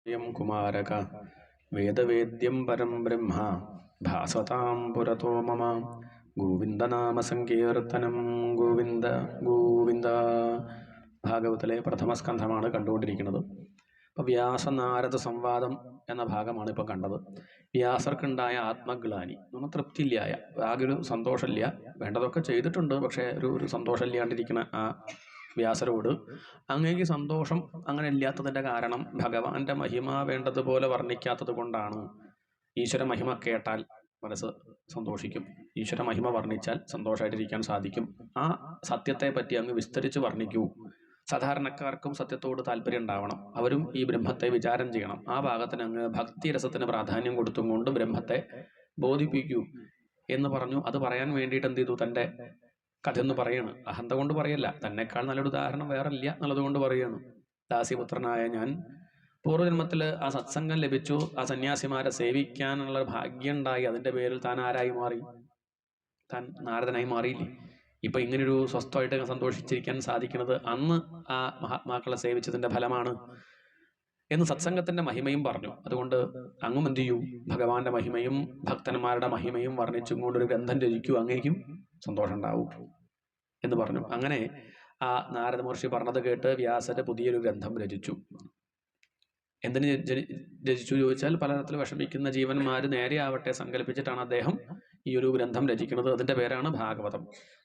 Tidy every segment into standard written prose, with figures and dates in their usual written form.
കുമാരക വേദവേദ്യം പരം ബ്രഹ്മ ഭാസതാം പുരതോ മമ ഗോവിന്ദനാമ സങ്കീർത്തനം ഗോവിന്ദ ഗോവിന്ദ. ഭാഗവത്തിലെ പ്രഥമസ്കന്ധമാണ് കണ്ടുകൊണ്ടിരിക്കുന്നത്. അപ്പോൾ വ്യാസനാരദ സംവാദം എന്ന ഭാഗമാണ് ഇപ്പോൾ കണ്ടത്. വ്യാസർക്കുണ്ടായ ആത്മഗ്ലാനി, നമ്മൾ തൃപ്തിയില്ലായ, ആകെ ഒരു സന്തോഷമില്ല, വേണ്ടതൊക്കെ ചെയ്തിട്ടുണ്ട്, പക്ഷേ ഒരു സന്തോഷമില്ലാണ്ടിരിക്കുന്ന ആ വ്യാസരോട് അങ്ങേക്ക് സന്തോഷം അങ്ങനെ ഇല്ലാത്തതിൻ്റെ കാരണം ഭഗവാന്റെ മഹിമ വേണ്ടതുപോലെ വർണ്ണിക്കാത്തത് കൊണ്ടാണ്. ഈശ്വര മഹിമ കേട്ടാൽ മനസ്സ് സന്തോഷിക്കും, ഈശ്വര മഹിമ വർണ്ണിച്ചാൽ സന്തോഷമായിട്ടിരിക്കാൻ സാധിക്കും. ആ സത്യത്തെ പറ്റി അങ്ങ് വിസ്തരിച്ച് വർണ്ണിക്കൂ. സാധാരണക്കാർക്കും സത്യത്തോട് താല്പര്യം ഉണ്ടാവണം, അവരും ഈ ബ്രഹ്മത്തെ വിചാരം ചെയ്യണം. ആ ഭാഗത്തിന് അങ്ങ് ഭക്തിരസത്തിന് പ്രാധാന്യം കൊടുത്തും കൊണ്ട് ബ്രഹ്മത്തെ ബോധിപ്പിക്കൂ എന്ന് പറഞ്ഞു. അത് പറയാൻ വേണ്ടിയിട്ട് എന്ത് ചെയ്തു? തൻ്റെ കഥ എന്ന് പറയാണ്. അഹന്ത കൊണ്ട് പറയല്ല, തന്നെക്കാൾ നല്ലൊരു ഉദാഹരണം വേറെ ഇല്ല എന്നുള്ളത് കൊണ്ട് പറയാണ്. ദാസിപുത്രനായ ഞാൻ പൂർവ്വജന്മത്തിൽ ആ സത്സംഗം ലഭിച്ചു, ആ സന്യാസിമാരെ സേവിക്കാനുള്ള ഭാഗ്യം ഉണ്ടായി. അതിൻ്റെ പേരിൽ താൻ ആരായി മാറി? താൻ നാരദനായി മാറിയില്ലേ? ഇപ്പം ഇങ്ങനൊരു സ്വസ്ഥമായിട്ട് സന്തോഷിച്ചിരിക്കാൻ സാധിക്കുന്നത് അന്ന് ആ മഹാത്മാക്കളെ സേവിച്ചതിൻ്റെ ഫലമാണ് എന്ന് സത്സംഗത്തിൻ്റെ മഹിമയും പറഞ്ഞു. അതുകൊണ്ട് അങ്ങും എന്ത് ചെയ്യൂ? ഭഗവാന്റെ മഹിമയും ഭക്തന്മാരുടെ മഹിമയും വർണ്ണിച്ചും കൊണ്ടൊരു ഗ്രന്ഥം രചിക്കൂ, അങ്ങേക്കും സന്തോഷം ഉണ്ടാവും എന്ന് പറഞ്ഞു. അങ്ങനെ ആ നാരദ മഹർഷി പറഞ്ഞത് കേട്ട് വ്യാസര് പുതിയൊരു ഗ്രന്ഥം രചിച്ചു. എന്തിന് രചിച്ചു ചോദിച്ചാൽ, പലതരത്തിൽ വിഷമിക്കുന്ന ജീവന്മാർ നേരെ ആവട്ടെ സങ്കല്പിച്ചിട്ടാണ് അദ്ദേഹം ഈ ഒരു ഗ്രന്ഥം രചിക്കുന്നത്. അതിൻ്റെ പേരാണ് ഭാഗവതം.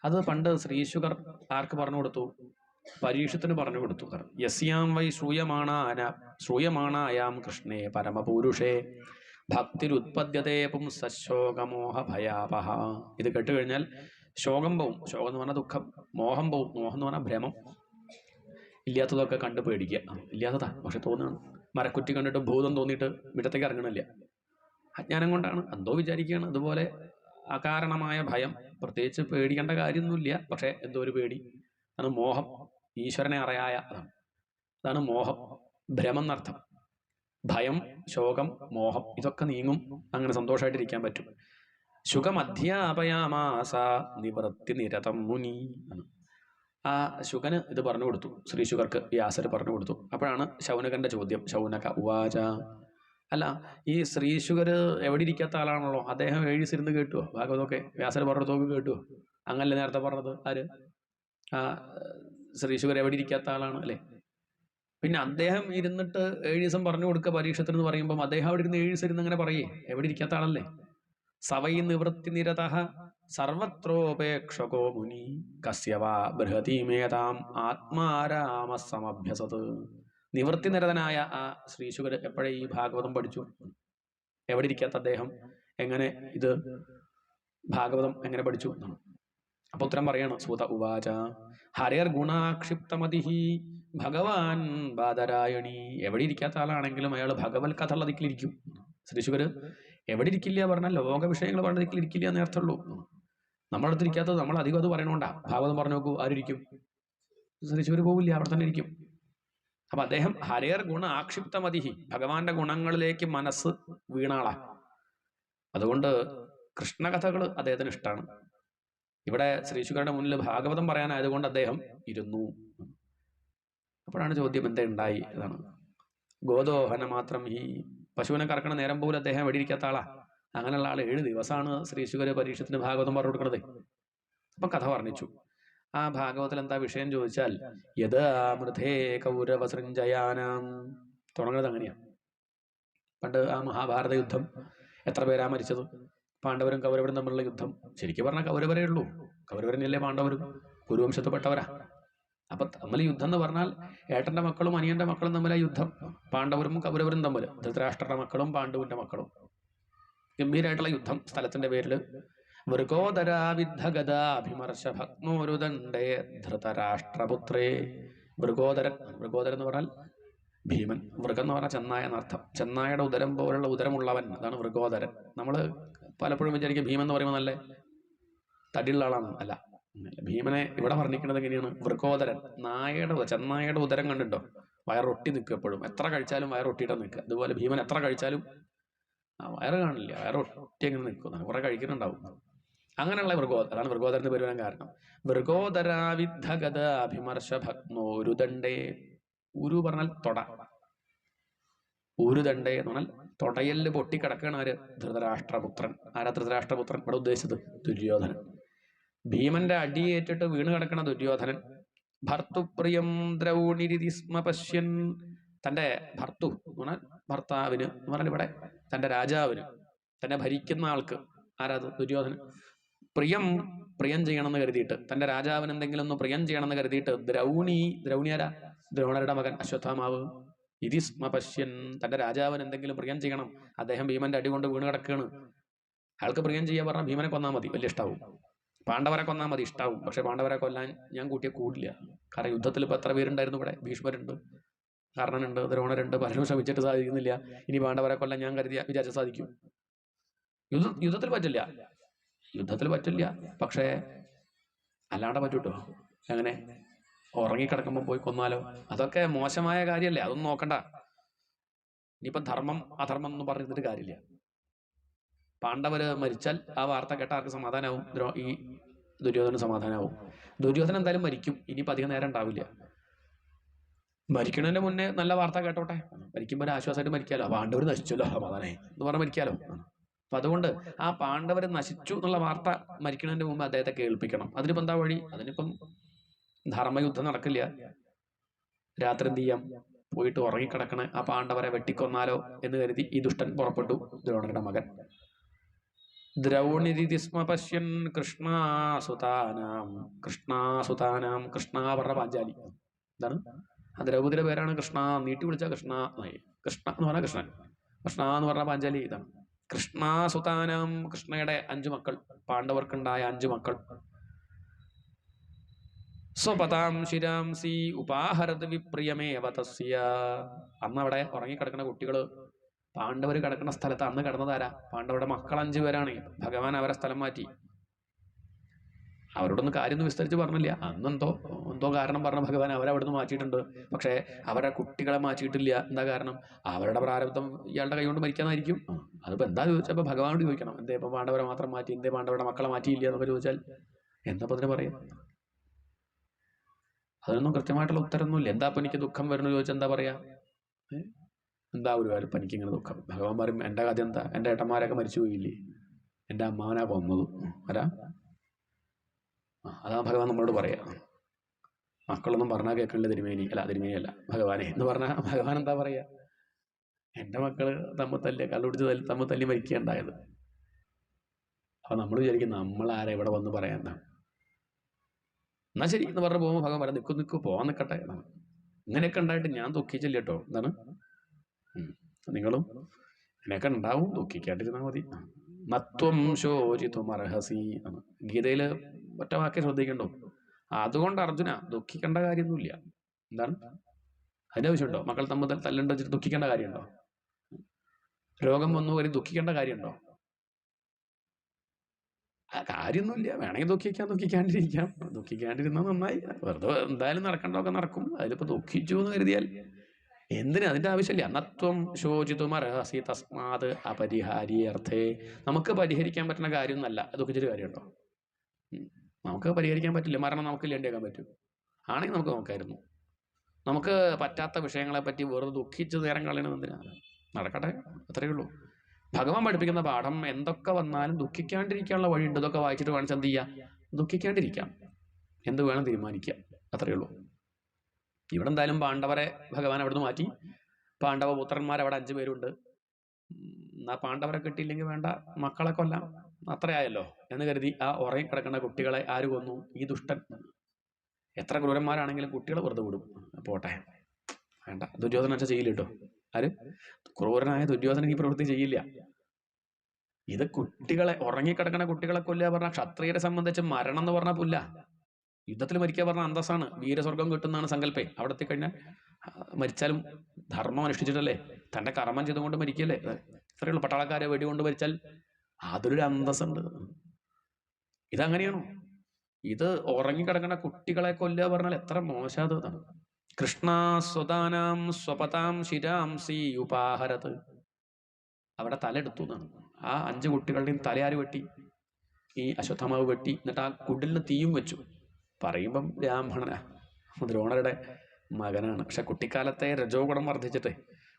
അത് പണ്ട് ശ്രീശുകർ ആർക്ക് പറഞ്ഞു കൊടുത്തു? പരീക്ഷത്തിന് പറഞ്ഞു കൊടുത്തു. യസ്യാം വൈ ശ്രൂയമാണായാം കൃഷ്ണേ പരമപൂരുഷേ ഭക്തിരുത്പദ്യതേ പുംസശോകമോഹ ഭയാപഹ. ഇത് കേട്ടുകഴിഞ്ഞാൽ ശോകം പോവും. ശോകം എന്ന് പറഞ്ഞാൽ ദുഃഖം. മോഹം പോവും. മോഹം എന്ന് പറഞ്ഞാൽ ഭ്രമം. ഇല്ലാത്തതൊക്കെ കണ്ട് പേടിക്കുക. ഇല്ലാത്തതാ പക്ഷെ തോന്നുകയാണ്. മരക്കുറ്റി കണ്ടിട്ട് ഭൂതം തോന്നിയിട്ട് മുറ്റത്തേക്ക് ഇറങ്ങണില്ല, അജ്ഞാനം കൊണ്ടാണ്, എന്തോ വിചാരിക്കുകയാണ്. അതുപോലെ അകാരണമായ ഭയം, പ്രത്യേകിച്ച് പേടിക്കേണ്ട കാര്യമൊന്നുമില്ല, പക്ഷേ എന്തോ ഒരു പേടി. അതാണ് മോഹം. ഈശ്വരനെ അറിയായ അതാണ് മോഹം. ഭ്രമം എന്നർത്ഥം. ഭയം, ശോകം, മോഹം ഇതൊക്കെ നീങ്ങും. അങ്ങനെ സന്തോഷമായിട്ടിരിക്കാൻ പറ്റും. ശുകമധ്യാപയാമാസ നിവൃത്തി നിരതം മുനി. ആ ശുകന് ഇത് പറഞ്ഞു കൊടുത്തു. ശ്രീ ശുകർക്ക് വ്യാസര് പറഞ്ഞു കൊടുത്തു. അപ്പോഴാണ് ശൗനകന്റെ ചോദ്യം. ശൗനക ഉവാച, അല്ല ഈ ശ്രീശുകര് എവിടെ ഇരിക്കാത്ത ആളാണല്ലോ, അദ്ദേഹം എഴുതിയിരുന്ന് കേട്ടുവോ? ഭാഗവതമൊക്കെ വ്യാസര് പറഞ്ഞതൊക്കെ കേട്ടുവോ? അങ്ങനല്ലേ നേരത്തെ പറഞ്ഞത്? ആര്? ആ ശ്രീശുകർ എവിടെ ഇരിക്കാത്ത ആളാണ് അല്ലേ? പിന്നെ അദ്ദേഹം ഇരുന്നിട്ട് 7 ദിവസം പറഞ്ഞു കൊടുക്കുക പരീക്ഷത്തിന് എന്ന് പറയുമ്പം അദ്ദേഹം അവിടെ ഇരുന്ന് 7 ദിവസം ഇരുന്ന് അങ്ങനെ പറയേ? എവിടെ ഇരിക്കാത്ത ആളല്ലേ? സവൈ നിവൃത്തി നിരതഃ സർവത്രോപേക്ഷകോ മുനി കസ്യവാ ബൃഹതീമേതാം ആത്മാരാമ സമഭ്യസത്. നിവൃത്തി നിരതനായ ആ ശ്രീശുകർ എപ്പോഴേ ഈ ഭാഗവതം പഠിച്ചു? എവിടെ ഇരിക്കാത്ത അദ്ദേഹം എങ്ങനെ ഇത് ഭാഗവതം എങ്ങനെ പഠിച്ചു? അപ്പൊ ഉത്തരം പറയാണ്. സൂത ഉവാച ഹരേർ ഗുണാക്ഷിപ്തമതിഹി ഭഗവാൻ ബാദരായണി. എവിടെ ഇരിക്കാത്ത ആളാണെങ്കിലും അയാൾ ഭഗവത് കഥയുള്ള ദിക്കിലിരിക്കും. ശ്രീശുകര് എവിടെ ഇരിക്കില്ല പറഞ്ഞാൽ ലോക വിഷയങ്ങൾ പറഞ്ഞ ദിക്കിലിരിക്കില്ല എന്നേ അർത്ഥമുള്ളൂ. നമ്മളടുത്തിരിക്കാത്തത് നമ്മൾ അധികം അത് പറയണോണ്ടാ. ഭാഗവതം പറഞ്ഞു നോക്കൂ, ആരിരിക്കും? ശ്രീശുകര് പോവില്ല, അവിടെ തന്നെ ഇരിക്കും. അപ്പൊ അദ്ദേഹം ഹരേർ ഗുണ ആക്ഷിപ്തമതിഹി, ഭഗവാന്റെ ഗുണങ്ങളിലേക്ക് മനസ്സ് വീണാളാ. അതുകൊണ്ട് കൃഷ്ണകഥകൾ അദ്ദേഹത്തിന് ഇഷ്ടമാണ്. ഇവിടെ ശ്രീശുകരുടെ മുന്നിൽ ഭാഗവതം പറയാനായതുകൊണ്ട് അദ്ദേഹം ഇരുന്നു. അപ്പോഴാണ് ചോദ്യം എന്താ ഉണ്ടായി എന്നാണ്. ഗോദോഹന മാത്രം, ഈ പശുവിനെ കറക്കണ നേരം പോലും അദ്ദേഹം എവിടെ ഇരിക്കാത്ത ആളാ. അങ്ങനെയുള്ള ആൾ 7 ദിവസമാണ് ശ്രീശുകര് പരീക്ഷത്തിന് ഭാഗവതം പറഞ്ഞു കൊടുക്കുന്നത്. അപ്പൊ കഥ വർണ്ണിച്ചു. ആ ഭാഗവതത്തിൽ എന്താ വിഷയം ചോദിച്ചാൽ, യഥാമൃതേ കൗരവ സൃഞ്ജയാനാം. തുടങ്ങുന്നത് അങ്ങനെയാ. പണ്ട് ആ മഹാഭാരത യുദ്ധം എത്ര പേരാ മരിച്ചത്? പാണ്ഡവരും കൗരവരും തമ്മിലുള്ള യുദ്ധം. ശരിക്കും പറഞ്ഞാൽ കൗരവരേ ഉള്ളൂ. കൗരവരനല്ലേ പാണ്ഡവരും കുരുവംശത്തിൽപ്പെട്ടവരാ. അപ്പൊ തമ്മിൽ യുദ്ധം എന്ന് പറഞ്ഞാൽ ഏട്ടന്റെ മക്കളും അനിയന്റെ മക്കളും തമ്മിലാ യുദ്ധം. പാണ്ഡവരും കൗരവരും തമ്മിൽ, ധൃതരാഷ്ട്രയുടെ മക്കളും പാണ്ഡുവിന്റെ മക്കളും. ഗംഭീരമായിട്ടുള്ള യുദ്ധം. സ്ഥലത്തിന്റെ പേരില് വൃഗോദരാവിദ്ധഗതാഭിമർശ ഭഗ്നോരുദണ്ഡേ ധൃതരാഷ്ട്രപുത്രേ. വൃഗോദരൻ, വൃഗോദരൻ എന്ന് പറഞ്ഞാൽ ഭീമൻ. വൃഗം എന്ന് പറഞ്ഞാൽ ചെന്നായ എന്നർത്ഥം. ചെന്നായുടെ ഉദരം പോലുള്ള ഉദരമുള്ളവൻ, അതാണ് വൃഗോദരൻ. നമ്മൾ പലപ്പോഴും വിചാരിക്കും ഭീമൻ എന്ന് പറയുമ്പോൾ നല്ല തടിയുള്ള ആളാണ്. അല്ല, ഭീമനെ ഇവിടെ വർണ്ണിക്കുന്നത് എങ്ങനെയാണ്? വൃഗോദരൻ. ചെന്നായയുടെ ഉദരം കണ്ടിട്ടോ? വയറൊട്ടി നിൽക്കും എപ്പോഴും. എത്ര കഴിച്ചാലും വയറൊട്ടിയിട്ടാ നിൽക്കുക. അതുപോലെ ഭീമൻ എത്ര കഴിച്ചാലും വയറ് കാണില്ല, വയറൊട്ടി അങ്ങനെ നിൽക്കും. കുറെ കഴിക്കുന്നുണ്ടാവും. അങ്ങനെയുള്ള വൃഗോദരൻ, അതാണ് വൃഗോദരന് പേര് വരാൻ കാരണം. വൃഗോദരാവിദ്ധഗത അഭിമർശ ഭഗ്നോരുദണ്ഡേ. ഉരു പറഞ്ഞാൽ തൊട. ഊരുദണ്ഡേ എന്ന് പറഞ്ഞാൽ തൊടയലിൽ പൊട്ടിക്കിടക്കുകയാണ് ആര്? ധൃതരാഷ്ട്രപുത്രൻ. ആരാ ധൃതരാഷ്ട്രപുത്രൻ? ഇവിടെ ഉദ്ദേശിച്ചത് ദുര്യോധനൻ. ഭീമന്റെ അടിയേറ്റിട്ട് വീണ് കിടക്കണ ദുര്യോധനൻ. ഭർത്തുപ്രിയം ദ്രൗണിരിതി സ്മ പശ്യൻ. തന്റെ ഭർത്തു എന്ന് പറഞ്ഞാൽ ഭർത്താവിന് എന്ന് പറഞ്ഞാൽ ഇവിടെ തന്റെ രാജാവിന്, തന്നെ ഭരിക്കുന്ന ആൾക്ക്, ആരാത്? ദുര്യോധനൻ. പ്രിയം ചെയ്യണമെന്ന് കരുതിയിട്ട്, തന്റെ രാജാവിന് എന്തെങ്കിലും ഒന്ന് പ്രിയം ചെയ്യണമെന്ന് കരുതിയിട്ട് ദ്രൗണി ആരാ? ദ്രോണരുടെ മകൻ അശ്വത്ഥാമാവ്. ഇതി സ്മ പശ്യൻ, തന്റെ രാജാവിന് എന്തെങ്കിലും പ്രിയം ചെയ്യണം. അദ്ദേഹം ഭീമന്റെ അടി കൊണ്ട് വീണ് കിടക്കുകയാണ്. അയാൾക്ക് പ്രിയം ചെയ്യാൻ പറഞ്ഞാൽ ഭീമനെ കൊന്നാൽ മതി, വലിയ ഇഷ്ടാവും. പാണ്ഡവരെ കൊന്നാൽ മതി, ഇഷ്ടാവും. പക്ഷെ പാണ്ഡവരെ കൊല്ലാൻ ഞാൻ കൂട്ടിയ കൂടില്ല. കാരണം യുദ്ധത്തിൽ ഇപ്പൊ എത്ര പേരുണ്ടായിരുന്നു ഇവിടെ? ഭീഷ്മരുണ്ട്, കർണനുണ്ട്, ദ്രോണരുണ്ട്. പലരും ശ്രമിച്ചിട്ട് സാധിക്കുന്നില്ല. ഇനി പാണ്ഡവരെ കൊല്ലാൻ ഞാൻ വിചാരിച്ച സാധിക്കും? യുദ്ധത്തിൽ പറ്റില്ല. പക്ഷേ അല്ലാണ്ട് പറ്റൂട്ടോ. എങ്ങനെ? ഉറങ്ങിക്കിടക്കുമ്പോൾ പോയി കൊന്നാലോ? അതൊക്കെ മോശമായ കാര്യമല്ലേ? അതൊന്നും നോക്കണ്ട. ഇനിയിപ്പം ധർമ്മം അധർമ്മം എന്ന് പറഞ്ഞിട്ട് കാര്യമില്ല. പാണ്ഡവര് മരിച്ചാൽ ആ വാർത്ത കേട്ട ആർക്ക് സമാധാനാവും? ഈ ദുര്യോധന സമാധാനാവും. ദുര്യോധന എന്തായാലും മരിക്കും. ഇനിയിപ്പോൾ അധികം നേരം ഉണ്ടാവില്ല. മരിക്കണതിന്റെ മുന്നേ നല്ല വാർത്ത കേട്ടോട്ടെ. മരിക്കുമ്പോൾ ഒരു ആശ്വാസമായിട്ട് മരിക്കാലോ. പാണ്ഡവർ നശിച്ചല്ലോ, സമാധാനായി എന്ന് പറഞ്ഞാൽ മരിക്കാലോ. അപ്പൊ അതുകൊണ്ട് ആ പാണ്ഡവർ നശിച്ചു എന്നുള്ള വാർത്ത മരിക്കുന്നതിന്റെ മുമ്പ് അദ്ദേഹത്തെ കേൾപ്പിക്കണം. അതിനിപ്പോൾ എന്താ വഴി? അതിനിപ്പം ധർമ്മയുദ്ധം നടക്കില്ല. രാത്രി എന്ത് ചെയ്യാം? പോയിട്ട് ഉറങ്ങിക്കിടക്കണ ആ പാണ്ഡവരെ വെട്ടിക്കൊന്നാലോ എന്ന് കരുതി ഈ ദുഷ്ടൻ പുറപ്പെട്ടു, ദ്രോണരുടെ മകൻ. ദ്രൗണിരിതി സ്മ പശ്യൻ കൃഷ്ണാസുതാനാം. കൃഷ്ണ പറഞ്ഞ പാഞ്ചാലി. എന്താണ്? ആ ദ്രൗപതിയുടെ പേരാണ് കൃഷ്ണ. നീട്ടി വിളിച്ച കൃഷ്ണ എന്ന് പറഞ്ഞ കൃഷ്ണൻ. കൃഷ്ണ എന്ന് പറഞ്ഞ പാഞ്ചാലി. ഇതാണ് കൃഷ്ണാസുതാനാം. കൃഷ്ണയുടെ 5 മക്കൾ, പാണ്ഡവർക്കുണ്ടായ 5 മക്കൾ. സ്വപതാം ശിരാംസി ഉപാഹരത് വിപ്രിയമേവ തസ്യ. അന്ന് അവിടെ ഉറങ്ങിക്കിടക്കുന്ന കുട്ടികള് പാണ്ഡവർ കിടക്കുന്ന സ്ഥലത്ത് അന്ന് കിടന്നതാരാ? പാണ്ഡവരുടെ മക്കൾ 5 പേരാണ്. ഭഗവാൻ അവരെ സ്ഥലം മാറ്റി. അവരോടൊന്നും കാര്യമൊന്നും വിസ്തരിച്ച് പറഞ്ഞില്ല. എന്തോ കാരണം പറഞ്ഞ ഭഗവാൻ അവരവിടുന്ന് മാറ്റിയിട്ടുണ്ട്. പക്ഷേ അവരെ കുട്ടികളെ മാറ്റിയിട്ടില്ല. എന്താ കാരണം? അവരുടെ പ്രാരബ്ധം ഇയാളുടെ കൈ കൊണ്ട് മരിക്കാനായിരിക്കും. അതിപ്പോൾ എന്താ ചോദിച്ചപ്പോൾ ഭഗവാനോട് ചോദിക്കണം. എന്തേ ഇപ്പം പാണ്ഡവരെ മാത്രം മാറ്റി, എന്തേ പാണ്ഡവരുടെ മക്കളെ മാറ്റിയില്ല എന്നൊക്കെ ചോദിച്ചാൽ എന്താ അതിന് പറയാം? അതിനൊന്നും കൃത്യമായിട്ടുള്ള ഉത്തരമൊന്നുമില്ല. എന്താ ഇപ്പം എനിക്ക് ദുഃഖം വരുന്നു ചോദിച്ചാൽ എന്താ പറയാ? എന്താ ഒരു കാര്യം ഇപ്പം എനിക്കിങ്ങനെ ദുഃഖം? ഭഗവാൻ പറയും, എൻ്റെ കഥ എന്താ? എൻ്റെ ഏട്ടന്മാരൊക്കെ മരിച്ചു പോയില്ലേ? എൻ്റെ അമ്മാവനാ കൊന്നത്. ആരാ? അതാ ഭഗവാൻ നമ്മളോട് പറയാം. മക്കളൊന്നും പറഞ്ഞാൽ കേൾക്കണില്ല തിരുമേനിയല്ല ഭഗവാനെ എന്ന് പറഞ്ഞാൽ ഭഗവാൻ എന്താ പറയാ? എൻ്റെ മക്കള് കള്ളുപിടിച്ച് തമ്മിൽ തല്ലി മരിക്കുകയുണ്ടായത്. അപ്പൊ നമ്മൾ വിചാരിക്കും നമ്മളാരാ ഇവിടെ വന്ന് പറയാൻ? എന്നാ ശരി എന്ന് പറഞ്ഞു പോകുമ്പോൾ ഭഗവാൻ പറയാം, നിൽക്കൂ പോവാൻ നിൽക്കട്ടെ. ഇങ്ങനെയൊക്കെ ഉണ്ടായിട്ട് ഞാൻ ദുഃഖിച്ചില്ല കേട്ടോ. എന്താണ്? നിങ്ങളും ഇങ്ങനെയൊക്കെ ഉണ്ടാവും, ദുഃഖിക്കാണ്ടിരുന്നാൽ മതി. നത്വം ശോചിതുമർഹസി ആണ് ഗീതയില് ഒറ്റ വാക്യം ശ്രദ്ധിക്കണ്ടോ? അതുകൊണ്ട് അർജുന ദുഃഖിക്കേണ്ട കാര്യമൊന്നുമില്ല. എന്താണ് അതിന്റെ ആവശ്യമുണ്ടോ? മക്കൾ തമ്മിൽ തല്ലുണ്ട് വെച്ചിട്ട് ദുഃഖിക്കേണ്ട കാര്യമുണ്ടോ? രോഗം വന്നു വരെ ദുഃഖിക്കേണ്ട കാര്യമുണ്ടോ? കാര്യമൊന്നുമില്ല. വേണമെങ്കിൽ ദുഃഖിക്കാണ്ടിരുന്നാൽ നന്നായി. വെറുതെ എന്തായാലും നടക്കേണ്ടതൊക്കെ നടക്കും. അതിലിപ്പോ ദുഃഖിച്ചു എന്ന് കരുതിയാൽ എന്തിന്? അതിന്റെ ആവശ്യമില്ല. നത്വം ശോചിതുമർഹസി തസ്മാത് അപരിഹാര്യർത്ഥേ. നമുക്ക് പരിഹരിക്കാൻ പറ്റുന്ന കാര്യമൊന്നല്ല ദുഃഖിച്ചൊരു കാര്യമുണ്ടോ? നമുക്ക് പരിഹരിക്കാൻ പറ്റില്ല. മരണം നമുക്ക് ഇല്ലാണ്ടാക്കാൻ പറ്റും. ആണെങ്കിൽ നമുക്ക് നോക്കായിരുന്നു. നമുക്ക് പറ്റാത്ത വിഷയങ്ങളെ പറ്റി വെറുതെ ദുഃഖിച്ച് നേരം കളയണം എന്തിനാണ്? നടക്കട്ടെ, അത്രയേ ഉള്ളൂ. ഭഗവാൻ പഠിപ്പിക്കുന്ന പാഠം എന്തൊക്കെ വന്നാലും ദുഃഖിക്കാണ്ടിരിക്കാനുള്ള വഴിയുണ്ട്. ഇതൊക്കെ വായിച്ചിട്ട് വേണം എന്ത് ചെയ്യാം? ദുഃഖിക്കാണ്ടിരിക്കാം. എന്ത് വേണം തീരുമാനിക്കാം. അത്രയേ ഉള്ളൂ. ഇവിടെ എന്തായാലും പാണ്ഡവരെ ഭഗവാൻ അവിടുന്ന് മാറ്റി. പാണ്ഡവ പുത്രന്മാർ അവിടെ 5 പേരുണ്ട്. എന്നാ പാണ്ഡവരെ കിട്ടിയില്ലെങ്കിൽ വേണ്ട, മക്കളെ കൊല്ലാം, അത്രയായല്ലോ എന്ന് കരുതി ആ ഉറങ്ങി കിടക്കുന്ന കുട്ടികളെ ആര് കൊന്നു? ഈ ദുഷ്ടൻ. എത്ര ക്രൂരന്മാരാണെങ്കിലും കുട്ടികളെ വെറുതെ വിടും. പോട്ടെ, വേണ്ട. ദുര്യോധന ചെയ്യില്ല കേട്ടോ. ആര്? ക്രൂരനായ ദുര്യോധനൻ ഈ പ്രവൃത്തി ചെയ്യില്ല. ഇത് കുട്ടികളെ, ഉറങ്ങിക്കിടക്കുന്ന കുട്ടികളെ കൊല്ലുക പറഞ്ഞാൽ ക്ഷത്രിയരെ സംബന്ധിച്ച് മരണം എന്ന് പറഞ്ഞാൽ പുല്ല. യുദ്ധത്തിൽ മരിക്കുക പറഞ്ഞാൽ അന്തസ്സാണ്. വീരസ്വർഗം കിട്ടുന്നതാണ് സങ്കല്പേ. അവിടെ എത്തിക്കഴിഞ്ഞാൽ മരിച്ചാലും ധർമ്മം അനുഷ്ഠിച്ചിട്ടല്ലേ, തന്റെ കർമ്മം ചെയ്തുകൊണ്ട് മരിക്കല്ലേ. ഇത്രയേ ഉള്ളൂ. പട്ടാളക്കാരെ വെടികൊണ്ട് മരിച്ചാൽ അതൊരു അന്തസ്സുണ്ട്. ഇതങ്ങനെയാണോ? ഇത് ഉറങ്ങിക്കിടക്കുന്ന കുട്ടികളെ കൊല്ലുക പറഞ്ഞാൽ എത്ര മോശാത്. കൃഷ്ണ സ്വതാനാം സ്വപതാം ശിരാംസി ഉപാഹരത്. അവിടെ തല എടുത്തു എന്നാണ്. ആ 5 കുട്ടികളുടെയും തലയാര് വെട്ടി? ഈ അശ്വത്ഥമാവ് വെട്ടി. എന്നിട്ട് ആ കുടിലിന് തീയും വെച്ചു. പറയുമ്പം ബ്രാഹ്മണനാ, ദ്രോണരുടെ മകനാണ്. പക്ഷെ കുട്ടിക്കാലത്തെ രജോ ഗുണം വർദ്ധിച്ചിട്ട്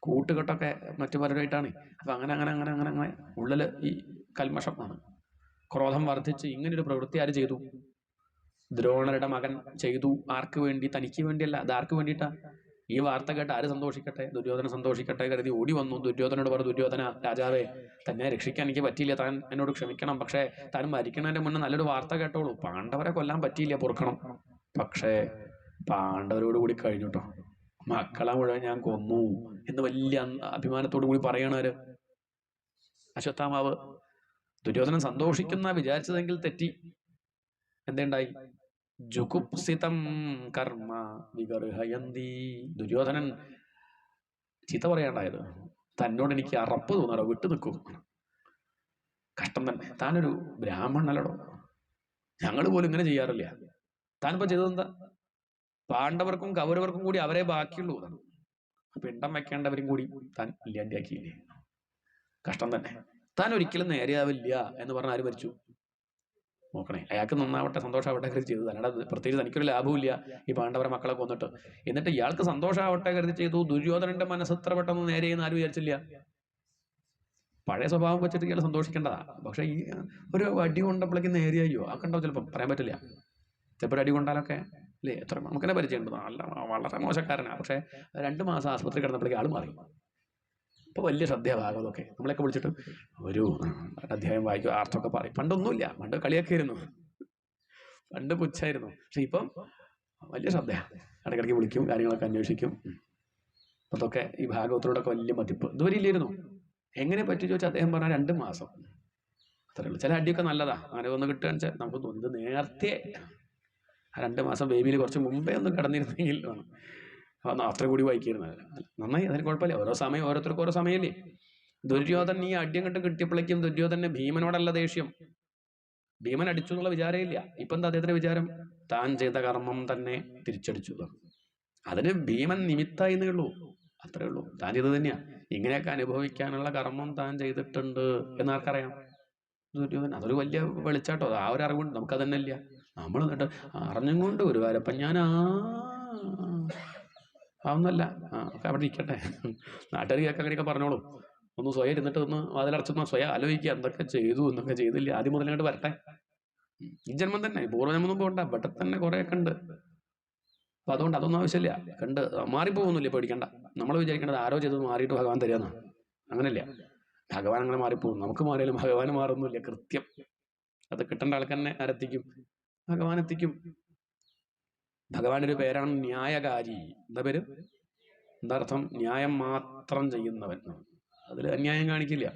കൂട്ടുകെട്ടൊക്കെ മറ്റു പലരുമായിട്ടാണ്. അപ്പം അങ്ങനെ അങ്ങനെ അങ്ങനെ അങ്ങനെ അങ്ങനെ ഉള്ളിൽ ഈ കൽമഷമാണ്, ക്രോധം വർദ്ധിച്ച് ഇങ്ങനൊരു പ്രവൃത്തി ആര് ചെയ്തു? ദ്രോണരുടെ മകൻ ചെയ്തു. ആർക്ക് വേണ്ടി? തനിക്ക് വേണ്ടിയല്ല, അത് ആർക്ക് വേണ്ടിയിട്ടാ? ഈ വാർത്ത കേട്ട് ആര് സന്തോഷിക്കട്ടെ? ദുര്യോധന സന്തോഷിക്കട്ടെ കരുതി ഓടി വന്നു. ദുര്യോധനോട് പറഞ്ഞു, ദുര്യോധന രാജാവേ, തന്നെ രക്ഷിക്കാൻ എനിക്ക് പറ്റിയില്ല, താൻ എന്നോട് ക്ഷമിക്കണം. പക്ഷേ താൻ മരിക്കുന്നതിന്റെ മുന്നേ നല്ലൊരു വാർത്ത കേട്ടോളൂ, പാണ്ഡവരെ കൊല്ലാൻ പറ്റിയില്ല, പൊറുക്കണം. പക്ഷേ പാണ്ഡവരോട് കൂടി കഴിഞ്ഞു കേട്ടോ, മക്കളെ മുഴുവൻ ഞാൻ കൊന്നു എന്ന് വലിയ അഭിമാനത്തോടു കൂടി പറയണവര് അശ്വത്ഥാമാവ്. ദുര്യോധനൻ സന്തോഷിക്കുന്ന വിചാരിച്ചതെങ്കിൽ തെറ്റി. എന്തുണ്ടായി? ജുഗുപ്സിതം കർമ്മ വിഗർഹയന്തി. ദുര്യോധനൻ ചീത്ത പറയാണ്ടായത്, തന്നോട് എനിക്ക് അറപ്പ് തോന്നടോ, വിട്ടു നിൽക്കും. കഷ്ടം തന്നെ, താനൊരു ബ്രാഹ്മണനല്ലടോ, ഞങ്ങൾ പോലും ഇങ്ങനെ ചെയ്യാറില്ല. താനിപ്പോ ചെയ്തതെന്താ? പാണ്ഡവർക്കും കൗരവർക്കും കൂടി അവരെ ബാക്കിയുള്ളൂ, പിണ്ടം വെക്കേണ്ടവരും കൂടി താൻ ഇല്ലാണ്ടാക്കിയില്ലേ. കഷ്ടം തന്നെ, താൻ ഒരിക്കലും നേരെയാവില്ല എന്ന് പറഞ്ഞ ആര് മരിച്ചു? നോക്കണേ, അയാൾക്ക് നന്നാവട്ടെ സന്തോഷമാവട്ടെ കരുതി ചെയ്തത്, അല്ലാതെ പ്രത്യേകിച്ച് തനിക്കൊരു ലാഭമില്ല ഈ പാണ്ഡവരെ മക്കളെ കൊന്നിട്ട്. എന്നിട്ട് ഇയാൾക്ക് സന്തോഷമാവട്ടെ കരുതി ചെയ്തു. ദുര്യോധനന്റെ മനസ്സ് എത്ര പെട്ടെന്ന് നേരെയെന്ന് ആരും വിചാരിച്ചില്ല. പഴയ സ്വഭാവം വെച്ചിട്ട് ഇയാൾ സന്തോഷിക്കേണ്ടതാ. പക്ഷെ ഈ ഒരു അടി കൊണ്ടപ്പോഴേക്കും നേരെയോ ആക്കണ്ടോ? ചിലപ്പം പറയാൻ പറ്റില്ല. ചിലപ്പോൾ അടി കൊണ്ടാലൊക്കെ അല്ലേ, എത്ര നമുക്കെന്നെ പരിചയമുണ്ട്, നല്ല വളരെ മോശക്കാരനാണ്. പക്ഷെ 2 മാസം ആശുപത്രി കിടന്നപ്പോഴേക്കും ആൾ മാറി. ഇപ്പോൾ വലിയ ശ്രദ്ധ ഭാഗവതമൊക്കെ നമ്മളൊക്കെ വിളിച്ചിട്ട് ഒരു അധ്യായം വായിക്കും, ആർത്തമൊക്കെ പറയും. പണ്ടൊന്നുമില്ല, പണ്ട് കളിയൊക്കെ ആയിരുന്നു, പണ്ട് പുച്ഛായിരുന്നു. പക്ഷെ ഇപ്പം വലിയ ശ്രദ്ധയാണ്, ഇടയ്ക്കിടയ്ക്ക് വിളിക്കും, കാര്യങ്ങളൊക്കെ അന്വേഷിക്കും. അതൊക്കെ ഈ ഭാഗവതത്തിലൂടെയൊക്കെ വലിയ മതിപ്പ് ഇതുവരെ ഇല്ലായിരുന്നു. എങ്ങനെ പറ്റി ചോദിച്ചാൽ അദ്ദേഹം പറഞ്ഞാൽ 2 മാസം അത്രേ ഉള്ളൂ. ചില അടിയൊക്കെ നല്ലതാ, അങ്ങനെ ഒന്ന് കിട്ടുകയെന്ന് വെച്ചാൽ നമുക്ക് തോന്നി ഇത് നേരത്തെ ആ 2 മാസം ബേബിയിൽ കുറച്ച് മുമ്പേ ഒന്ന് കിടന്നിരുന്നെങ്കിൽ വേണം. അപ്പം അത്ര കൂടി വായിക്കുന്നത് നന്നായി, അതിന് കുഴപ്പമില്ല. ഓരോ സമയം ഓരോരുത്തർക്കും ഓരോ സമയമല്ലേ. ദുര്യോധൻ ഈ അടിയം കണ്ട് കിട്ടിയപ്പോഴേക്കും ദുര്യോധന് ഭീമനോടല്ല ദേഷ്യം, ഭീമൻ അടിച്ചു എന്നുള്ള വിചാരമില്ല. ഇപ്പം എന്താ അദ്ദേഹത്തിന്റെ വിചാരം? താൻ ചെയ്ത കർമ്മം തന്നെ തിരിച്ചടിച്ചു, അതിന് ഭീമൻ നിമിത്തായിന്നേ ഉള്ളൂ, അത്രേ ഉള്ളൂ. താൻ ചെയ്തത് തന്നെയാ, ഇങ്ങനെയൊക്കെ അനുഭവിക്കാനുള്ള കർമ്മം താൻ ചെയ്തിട്ടുണ്ട് എന്നാർക്കറിയാം? ദുര്യോധന. അതൊരു വലിയ വെളിച്ചാട്ടോ, ആ ഒരു അറിവുണ്ട്, നമുക്കതന്നെ ഇല്ല. നമ്മൾ എന്നിട്ട് അറിഞ്ഞും കൊണ്ട് ഒരു കാര്യം അപ്പം ഞാൻ അതൊന്നല്ല, ഒക്കെ അവിടെ ഇരിക്കട്ടെ. നാട്ടുകാർ കേൾക്കാൻ അങ്ങനെയൊക്കെ പറഞ്ഞോളൂ. ഒന്ന് സ്വയം ഇരുന്നിട്ട് ഒന്ന് വാതിലടച്ചൊന്ന് സ്വയം ആലോചിക്കുക, എന്തൊക്കെ ചെയ്തു എന്തൊക്കെ ചെയ്തില്ല, ആദ്യം മുതൽ അങ്ങോട്ട് വരട്ടെ. ഈ ജന്മം തന്നെ, പൂർവ്വജന്മൊന്നും പോകണ്ട, ഇവിടെ തന്നെ കുറേയൊക്കെ ഉണ്ട്. അപ്പൊ അതുകൊണ്ട് അതൊന്നും ആവശ്യമില്ല, കണ്ട് മാറിപ്പോകുന്നില്ല, പേടിക്കണ്ട. നമ്മൾ വിചാരിക്കേണ്ടത് ആരോ ചെയ്തത് മാറിയിട്ട് ഭഗവാൻ തരാന്നാ, അങ്ങനെയല്ല. ഭഗവാൻ അങ്ങനെ മാറിപ്പോകും, നമുക്ക് മാറിയാലും ഭഗവാൻ മാറുന്നില്ല. കൃത്യം അത് കിട്ടേണ്ട ആൾക്ക് തന്നെ ആരെത്തിക്കും? ഭഗവാൻ എത്തിക്കും. ഭഗവാനൊരു പേരാണ് ന്യായകാരി. എന്താ പേര്? എന്താ അർത്ഥം? ന്യായം മാത്രം ചെയ്യുന്നവൻ. അതിൽ അന്യായം കാണിക്കില്ല,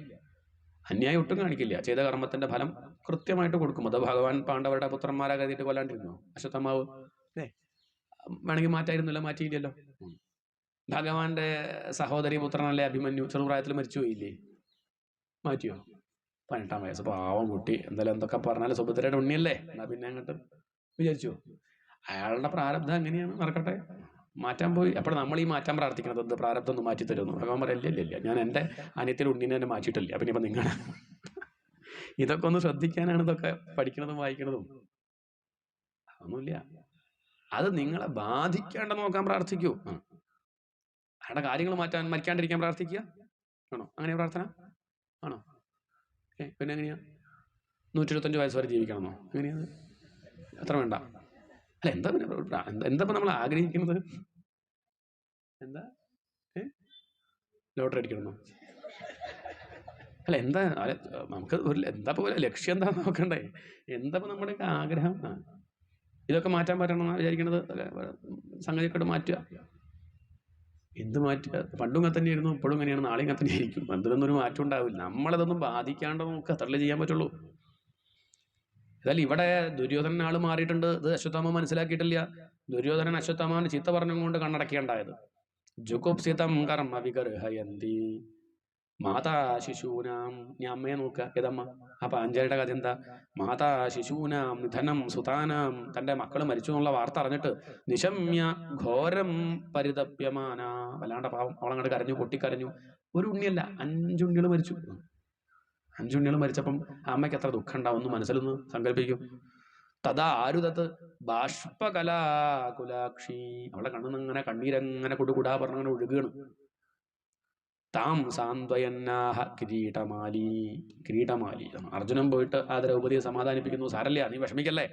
അന്യായം ഒട്ടും കാണിക്കില്ല. ചെയ്ത കർമ്മത്തിന്റെ ഫലം കൃത്യമായിട്ട് കൊടുക്കും. അത് ഭഗവാൻ പാണ്ഡവരുടെ പുത്രന്മാരെ കരുതിയിട്ട് കൊല്ലാണ്ടിരുന്നു അശ്വത്ഥമാവ് അല്ലേ? വേണമെങ്കിൽ മാറ്റായിരുന്നില്ല, മാറ്റിയില്ലല്ലോ. ഭഗവാന്റെ സഹോദരി പുത്രനല്ലേ അഭിമന്യു, ചെറുപ്രായത്തിൽ മരിച്ചു പോയില്ലേ? മാറ്റിയോ? 18 വയസ്സ്, പാവം കുട്ടി. എന്തായാലും എന്തൊക്കെ പറഞ്ഞാലും സുഭദ്രയുടെ ഉണ്ണിയല്ലേ, എന്നാ പിന്നെ അങ്ങോട്ട് വിചാരിച്ചു. അയാളുടെ പ്രാരബ്ധം എങ്ങനെയാണ്, നടക്കട്ടെ. മാറ്റാൻ പോയി. അപ്പോൾ നമ്മൾ ഈ മാറ്റാൻ പ്രാർത്ഥിക്കുന്നത് എന്ത്? പ്രാരബ്ധം ഒന്ന് മാറ്റി തരുന്നു. ഭഗവാൻ പറയില്ല, ഇല്ല, ഞാൻ എൻ്റെ അനിയത്തിൽ ഉണ്ണിനെ തന്നെ മാറ്റിയിട്ടില്ല, പിന്നെ ഇപ്പം നിങ്ങൾ ഇതൊക്കെ ഒന്ന് ശ്രദ്ധിക്കാനാണ് ഇതൊക്കെ പഠിക്കണതും വായിക്കണതും. അതൊന്നുമില്ല, അത് നിങ്ങളെ ബാധിക്കാണ്ട് നോക്കാൻ പ്രാർത്ഥിക്കൂ. അയാളുടെ കാര്യങ്ങൾ മാറ്റാൻ, മരിക്കാണ്ടിരിക്കാൻ പ്രാർത്ഥിക്കുക ആണോ? അങ്ങനെ പ്രാർത്ഥന ആണോ? പിന്നെ എങ്ങനെയാ? 125 വയസ്സ് വരെ ജീവിക്കണമെന്നോ? എങ്ങനെയാണ്? അത്ര വേണ്ട. അല്ല, എന്താ പിന്നെ എന്താ നമ്മൾ ആഗ്രഹിക്കുന്നത്? എന്താ? ലോട്ടറി അടിക്കണമെന്നോ? അല്ല, എന്താ നമുക്ക് ഒരു എന്താ പോലെ ലക്ഷ്യം എന്താ നോക്കണ്ടേ? എന്താ നമ്മുടെ ആഗ്രഹം? ഇതൊക്കെ മാറ്റാൻ പറ്റണമെന്നാണ് വിചാരിക്കണത്. സംഗതിയൊക്കെ മാറ്റുക. എന്ത് മാറ്റുക? പണ്ടും ഇങ്ങനെ തന്നെയായിരുന്നു, ഇപ്പോഴും ഇങ്ങനെയാണ്, നാളെയും ഇങ്ങനെ തന്നെ ആയിരിക്കും. എന്തിനൊന്നും ഒരു മാറ്റം ഉണ്ടാവില്ല. നമ്മളതൊന്നും ബാധിക്കാണ്ട് നമുക്ക് അത്രല്ലേ ചെയ്യാൻ പറ്റുള്ളൂ. ഏതായാലും ഇവിടെ ദുര്യോധനൻ ആള് മാറിയിട്ടുണ്ട്. ഇത് അശ്വത്ഥാമ മനസ്സിലാക്കിയിട്ടില്ല. ദുര്യോധനൻ അശ്വത്ഥാമാവിന് ചീത്ത പറഞ്ഞുകൊണ്ട് കണ്ണടക്കിയുണ്ടായത്. ജുഗുപ്സിതം കർമ്മ വിഗർഹയന്തി മാതാ ശിശൂനാം. ഞാൻ അമ്മയെ നോക്കുക. ഏതമ്മ? ആ പാഞ്ചാലിയുടെ കഥ എന്താ? മാതാ ശിശൂനാം നിധനം സുതാനാം. തൻ്റെ മക്കൾ മരിച്ചു എന്നുള്ള വാർത്ത അറിഞ്ഞിട്ട് നിശമ്യ ഘോരം പരിതപ്യമാന. വല്ലാണ്ട പാവം, അവളങ്ങോട്ട് കരഞ്ഞു, പൊട്ടിക്കരഞ്ഞു. ഒരു ഉണ്ണിയല്ല, 5 ഉണ്ണികൾ മരിച്ചു. 5 ഉണ്ണികൾ മരിച്ചപ്പം അമ്മയ്ക്ക് എത്ര ദുഃഖം ഉണ്ടാവും ഒന്ന് മനസ്സിലൊന്ന് സങ്കല്പിക്കും. തഥാ ആരുതത്ത് ബാഷ്പകലാകുലാക്ഷി. അവളെ കണ്ണിന്ന് ഇങ്ങനെ കണ്ണീരങ്ങനെ കുടുകുടാ പറഞ്ഞങ്ങനെ ഒഴുകുകയാണ്. താം സാന്ത്വയന്നാഹ കിരീടമാലി. കിരീടമാലി അർജുനൻ പോയിട്ട് ആ ദ്രൗപതിയെ സമാധാനിപ്പിക്കുന്നു. സാരല്ല, നീ വിഷമിക്കല്ലേ,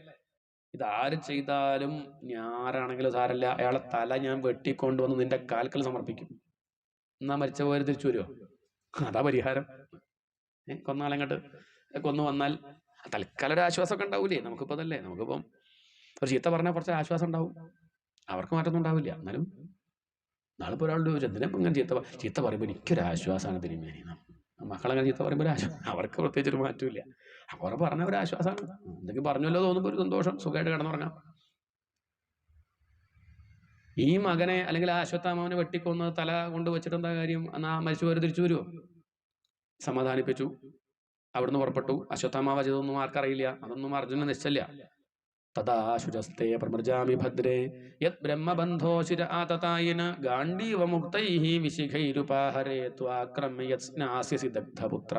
ഇതാര് ചെയ്താലും ഞാനാണെങ്കിലും സാരല്ല, അയാളെ തല ഞാൻ വെട്ടിക്കൊണ്ടുവന്ന് നിന്റെ കാൽക്കൽ സമർപ്പിക്കും. എന്നാ മരിച്ച പോയത് തിരിച്ചു വരുമോ? അതാ പരിഹാരം. കൊന്നാലങ്ങോട്ട് കൊന്നു വന്നാൽ തൽക്കാലം ഒരു ആശ്വാസമൊക്കെ ഉണ്ടാവൂലേ നമുക്കിപ്പോൾ. അതല്ലേ നമുക്കിപ്പം ഒരു ചീത്ത പറഞ്ഞാൽ കുറച്ച് ആശ്വാസം ഉണ്ടാവും, അവർക്ക് മാറ്റൊന്നും ഉണ്ടാവില്ല. എന്നാലും നാളിപ്പോൾ ഒരാളുടെ ചോദിച്ചു എന്തിനാ ഇങ്ങനെ ചീത്ത പറയുമ്പോൾ എനിക്കൊരാശ്വാസമാണ് തിരുമേനി. മക്കളങ്ങനെ ചീത്ത പറയുമ്പോൾ അവർക്ക് പ്രത്യേകിച്ചൊരു മാറ്റമില്ല. അപ്പോൾ അവർ പറഞ്ഞ ഒരു ആശ്വാസമാണ്. എന്തെങ്കിലും പറഞ്ഞല്ലോ തോന്നുമ്പോൾ ഒരു സന്തോഷം, സുഖമായിട്ട് കിടന്നുറങ്ങാം. ഈ മകനെ അല്ലെങ്കിൽ ആ അശ്വത്ഥാമാവനെ വെട്ടിക്കൊന്ന് തല കൊണ്ട് വെച്ചിട്ട് എന്താ കാര്യം? എന്നാ മരിച്ചുപോര് തിരിച്ചു വരുമോ? സമാധാനിപ്പിച്ചു, അവിടുന്ന് പുറപ്പെട്ടു. അശ്വത്ഥാമാവ ചെയ്തൊന്നും ആർക്കറിയില്ല, അതൊന്നും അർജുനന് നിശ്ചല്ല. തഥാ ശുചസ്തേ പ്രമൃജാമി ഭദ്രേ യത് ബ്രഹ്മബന്ധോ ശിര ആതതായിന ഗാണ്ഡീവമുക്തൈഃ വിശിഖൈരുപാഹരേ ത്വാക്രമ്യ യത് സ്നാസ്യസി ദഗ്ധപുത്ര.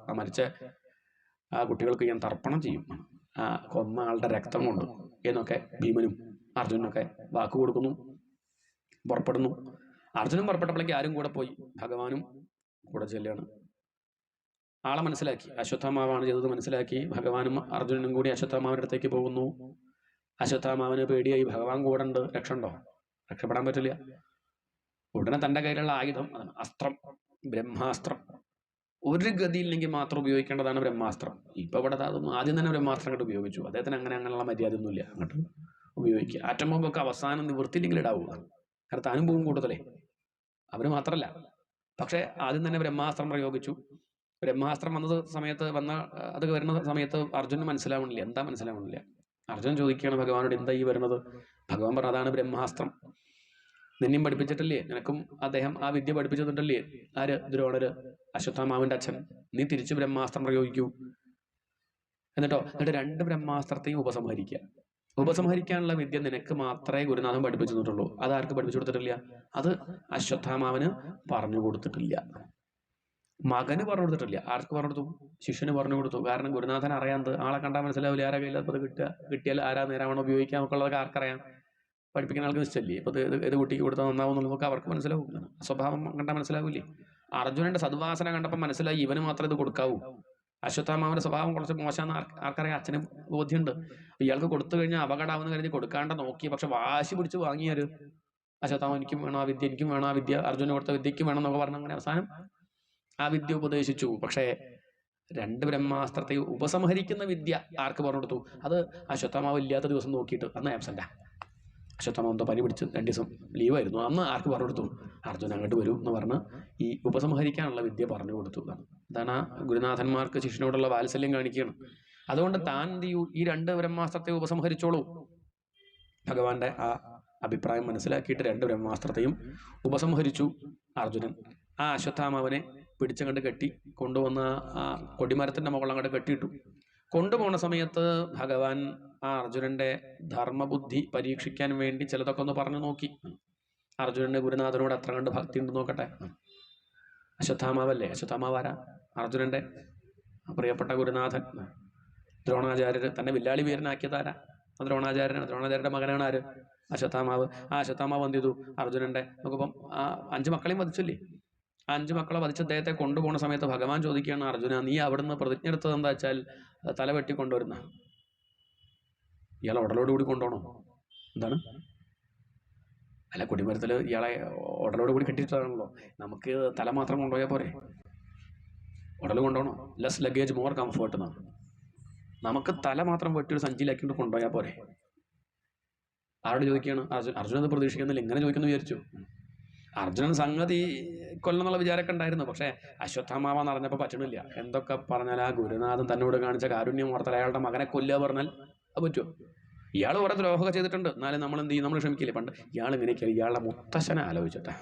ആ മരിച്ച ആ കുട്ടികൾക്ക് ഞാൻ തർപ്പണം ചെയ്യും, ആ കൊന്ന ആളുടെ രക്തം കൊണ്ട് എന്നൊക്കെ ഭീമനും അർജുനനൊക്കെ വാക്ക് കൊടുക്കുന്നു. പുറപ്പെടുന്നു. അർജുനൻ പുറപ്പെട്ടപ്പോഴേക്ക് ആരും കൂടെ പോയി, ഭഗവാനും കൂടെ ചെല്ലുകയാണ്. ആളെ മനസ്സിലാക്കി, അശ്വത്ഥാമാവാണ് ചെയ്തത് മനസ്സിലാക്കി. ഭഗവാനും അർജുനനും കൂടി അശ്വത്ഥാമാവിൻ്റെ അടുത്തേക്ക് പോകുന്നു. അശ്വത്ഥാമാവിന് പേടിയായി, ഭഗവാൻ കൂടെ ഉണ്ട്, രക്ഷണ്ടോ? രക്ഷപ്പെടാൻ പറ്റില്ല. ഉടനെ തൻ്റെ കയ്യിലുള്ള ആയുധം അതാണ് അസ്ത്രം, ബ്രഹ്മാസ്ത്രം. ഒരു ഗതിയില്ലെങ്കിൽ മാത്രം ഉപയോഗിക്കേണ്ടതാണ് ബ്രഹ്മാസ്ത്രം. ഇപ്പൊ ഇവിടെ അതൊന്നും ആദ്യം തന്നെ ബ്രഹ്മാസ്ത്രം അങ്ങോട്ട് ഉപയോഗിച്ചു. അദ്ദേഹത്തിന് അങ്ങനെയുള്ള മര്യാദ ഒന്നുമില്ല, അങ്ങോട്ട് ഉപയോഗിക്കുക. ആറ്റം ബോംബൊക്കെ അവസാനം നിവൃത്തിയില്ലെങ്കിൽ ഇടാവൂ, കാരണം താനും പോകും കൂടുതലേ, അവര് മാത്രമല്ല. പക്ഷെ ആദ്യം തന്നെ ബ്രഹ്മാസ്ത്രം പ്രയോഗിച്ചു. ബ്രഹ്മാസ്ത്രം അത് വരുന്ന സമയത്ത് അർജുനന് മനസ്സിലാവണില്ല, എന്താ മനസ്സിലാവണില്ല. അർജുനൻ ചോദിക്കുകയാണ് ഭഗവാനോട്, എന്താ ഈ വരുന്നത്? ഭഗവാൻ പറഞ്ഞു, അതാണ് ബ്രഹ്മാസ്ത്രം. നിന്നെയും പഠിപ്പിച്ചിട്ടില്ലേ, നിനക്കും അദ്ദേഹം ആ വിദ്യ പഠിപ്പിച്ചിട്ടുണ്ടല്ലേ? ആര്? ദ്രോണര്, അശ്വത്ഥാമാവിന്റെ അച്ഛൻ. നീ തിരിച്ച് ബ്രഹ്മാസ്ത്രം പ്രയോഗിക്കൂ. എന്നിട്ട് രണ്ട് ബ്രഹ്മാസ്ത്രത്തെയും ഉപസംഹരിക്കുക. ഉപസംഹരിക്കാനുള്ള വിദ്യ നിനക്ക് മാത്രമേ ഗുരുനാഥൻ പഠിപ്പിച്ചു തന്നിട്ടുള്ളൂ. അത് ആർക്ക് പഠിപ്പിച്ചു കൊടുത്തിട്ടില്ല? അത് അശ്വത്ഥാമാവന് പറഞ്ഞു കൊടുത്തിട്ടില്ല, മകന് പറഞ്ഞു കൊടുത്തിട്ടില്ല. ആർക്ക് പറഞ്ഞു കൊടുത്തു? ശിഷ്യന് പറഞ്ഞു കൊടുത്തു. കാരണം ഗുരുനാഥൻ അറിയാത്തത് ആളെ കണ്ടാൽ മനസ്സിലാവില്ല, ആരാ കയ്യിലപ്പോൾ അത് കിട്ടിയാൽ ആരാ നേരാവണ്ണം ഉപയോഗിക്കാൻ നമുക്കുള്ളതൊക്കെ ആർക്കറിയാം? പഠിപ്പിക്കുന്ന ആൾക്ക് നിശ്ചയില്ലേ. ഇപ്പോൾ ഇത് കുട്ടിക്ക് കൊടുത്താൽ നന്നാവുന്നുള്ളതൊക്കെ അവർക്ക് മനസ്സിലാവും. സ്വഭാവം കണ്ടാൽ മനസ്സിലാവില്ലേ? അർജുനന്റെ സദ്വാസന കണ്ടപ്പോൾ മനസ്സിലായി ഇവന് മാത്രമേ ഇത് കൊടുക്കാവൂ. അശ്വത്ഥാമാവന്റെ സ്വഭാവം കുറച്ച് മോശമെന്ന് ആർക്കറിയാം? അച്ഛന് ബോധ്യമുണ്ട്. ഇയാൾക്ക് കൊടുത്തു കഴിഞ്ഞാൽ അപകടമാവെന്ന് കരുതി കൊടുക്കാണ്ട് നോക്കി, പക്ഷെ വാശി പിടിച്ച് വാങ്ങിയാര്? അശ്വത്ഥാമ എനിക്കും വേണം ആ വിദ്യ, എനിക്കും വേണം ആ വിദ്യ, അർജുന കൊടുത്ത വിദ്യയ്ക്ക് വേണം എന്നൊക്കെ പറഞ്ഞ് അങ്ങനെ അവസാനം ആ വിദ്യ ഉപദേശിച്ചു. പക്ഷേ രണ്ട് ബ്രഹ്മാസ്ത്രത്തെ ഉപസംഹരിക്കുന്ന വിദ്യ ആർക്ക് പറഞ്ഞു കൊടുത്തു? അത് അശ്വത്ഥാമാവ് ഇല്ലാത്ത ദിവസം നോക്കിയിട്ട്, അന്ന് ആബ്സെന്റാ, അശ്വത്ഥാമാവെന്തോ പനി പിടിച്ച് 2 ദിവസം ലീവായിരുന്നു, അന്ന് ആർക്ക് പറഞ്ഞു കൊടുത്തു? അർജുന അങ്ങോട്ട് വരും എന്ന് പറഞ്ഞ് ഈ ഉപസംഹരിക്കാനുള്ള വിദ്യ പറഞ്ഞു കൊടുത്തു. അതാണ് ഗുരുനാഥന്മാർക്ക് ശിഷ്യനോടുള്ള വാത്സല്യം കാണിക്കുകയാണ്. അതുകൊണ്ട് താൻ ഈ 2 ബ്രഹ്മാസ്ത്രത്തെ ഉപസംഹരിച്ചോളൂ. ഭഗവാന്റെ ആ അഭിപ്രായം മനസ്സിലാക്കിയിട്ട് 2 ബ്രഹ്മാസ്ത്രത്തെയും ഉപസംഹരിച്ചു അർജുനൻ. ആ അശ്വത്ഥാമാവനെ പിടിച്ചങ്ങോട്ട് കെട്ടി കൊണ്ടുവന്ന് ആ കൊടിമരത്തിന്റെ മുകളിൽ അങ്ങോട്ട് കെട്ടിയിട്ടു. കൊണ്ടുപോകുന്ന സമയത്ത് ഭഗവാൻ ആ അർജുനന്റെ ധർമ്മബുദ്ധി പരീക്ഷിക്കാൻ വേണ്ടി ചിലതൊക്കെ ഒന്ന് പറഞ്ഞു നോക്കി. അർജുനന്റെ ഗുരുനാഥനോട് എത്ര കണ്ട് ഭക്തി ഉണ്ട് നോക്കട്ടെ. അശ്വത്ഥാമാവല്ലേ? അശ്വത്ഥാമാവാരാ? അർജുനന്റെ പ്രിയപ്പെട്ട ഗുരുനാഥൻ. ദ്രോണാചാര്യർ തന്നെ വില്ലാളി വീരനാക്കിയതാരാ? ദ്രോണാചാര്യനാണ്. ദ്രോണാചാര്യരുടെ മകനാണ് ആര്? അശ്വത്ഥാമാവ്. ആ അശ്വത്ഥാമാവ് എന്ത് ചെയ്തു? അർജുനന്റെ നോക്കിപ്പം 5 മക്കളെയും വധിച്ചില്ലേ? 5 മക്കളെ വധിച്ച് അദ്ദേഹത്തെ കൊണ്ടുപോകുന്ന സമയത്ത് ഭഗവാൻ ചോദിക്കുകയാണ്, അർജുന നീ അവിടുന്ന് പ്രതിജ്ഞ എടുത്തത് എന്താ വെച്ചാൽ തല വെട്ടിക്കൊണ്ടുവരുന്ന ഇയാളെ ഉടലോടുകൂടി കൊണ്ടുപോകണോ? എന്താണ്? അല്ല, കൊടിമരത്തിൽ ഇയാളെ ഉടലോടുകൂടി കെട്ടിയിട്ടാണല്ലോ. നമുക്ക് തല മാത്രം കൊണ്ടുപോയാൽ പോരെ? ഉടൽ കൊണ്ടുപോകണോ? ലെസ് ലഗേജ് മോർ കംഫർട്ട് എന്നാണ്. നമുക്ക് തല മാത്രം വെട്ടിയൊരു സഞ്ചിയിലാക്കിയിട്ട് കൊണ്ടുപോയാൽ പോരെ? ആരോട് ചോദിക്കുകയാണ്? അർജുനൻ അത് പ്രതീക്ഷിക്കുന്നില്ല, ഇങ്ങനെ ചോദിക്കുന്നു വിചാരിച്ചു. അർജുനൻ സംഗതി കൊല്ലെന്നുള്ള വിചാരമൊക്കെ ഉണ്ടായിരുന്നു. പക്ഷേ അശ്വത്ഥാമാവെന്ന് അറിഞ്ഞപ്പോൾ പറ്റണില്ല. എന്തൊക്കെ പറഞ്ഞാൽ ആ ഗുരുനാഥൻ തന്നോട് കാണിച്ച കാരുണ്യം ഓർത്താൽ അയാളുടെ മകനെ കൊല്ലുക പറഞ്ഞാൽ അത് പറ്റുമോ? ഇയാൾ കുറെ ദ്രോഹമൊക്കെ ചെയ്തിട്ടുണ്ട്, എന്നാലും നമ്മൾ എന്ത് ചെയ്യും? നമ്മൾ ക്ഷമിക്കില്ലേ? പണ്ട് ഇയാൾ ഇങ്ങനെയൊക്കെയാണ് ഇയാളുടെ മുത്തശ്ശനെ ആലോചിച്ചിട്ടാ.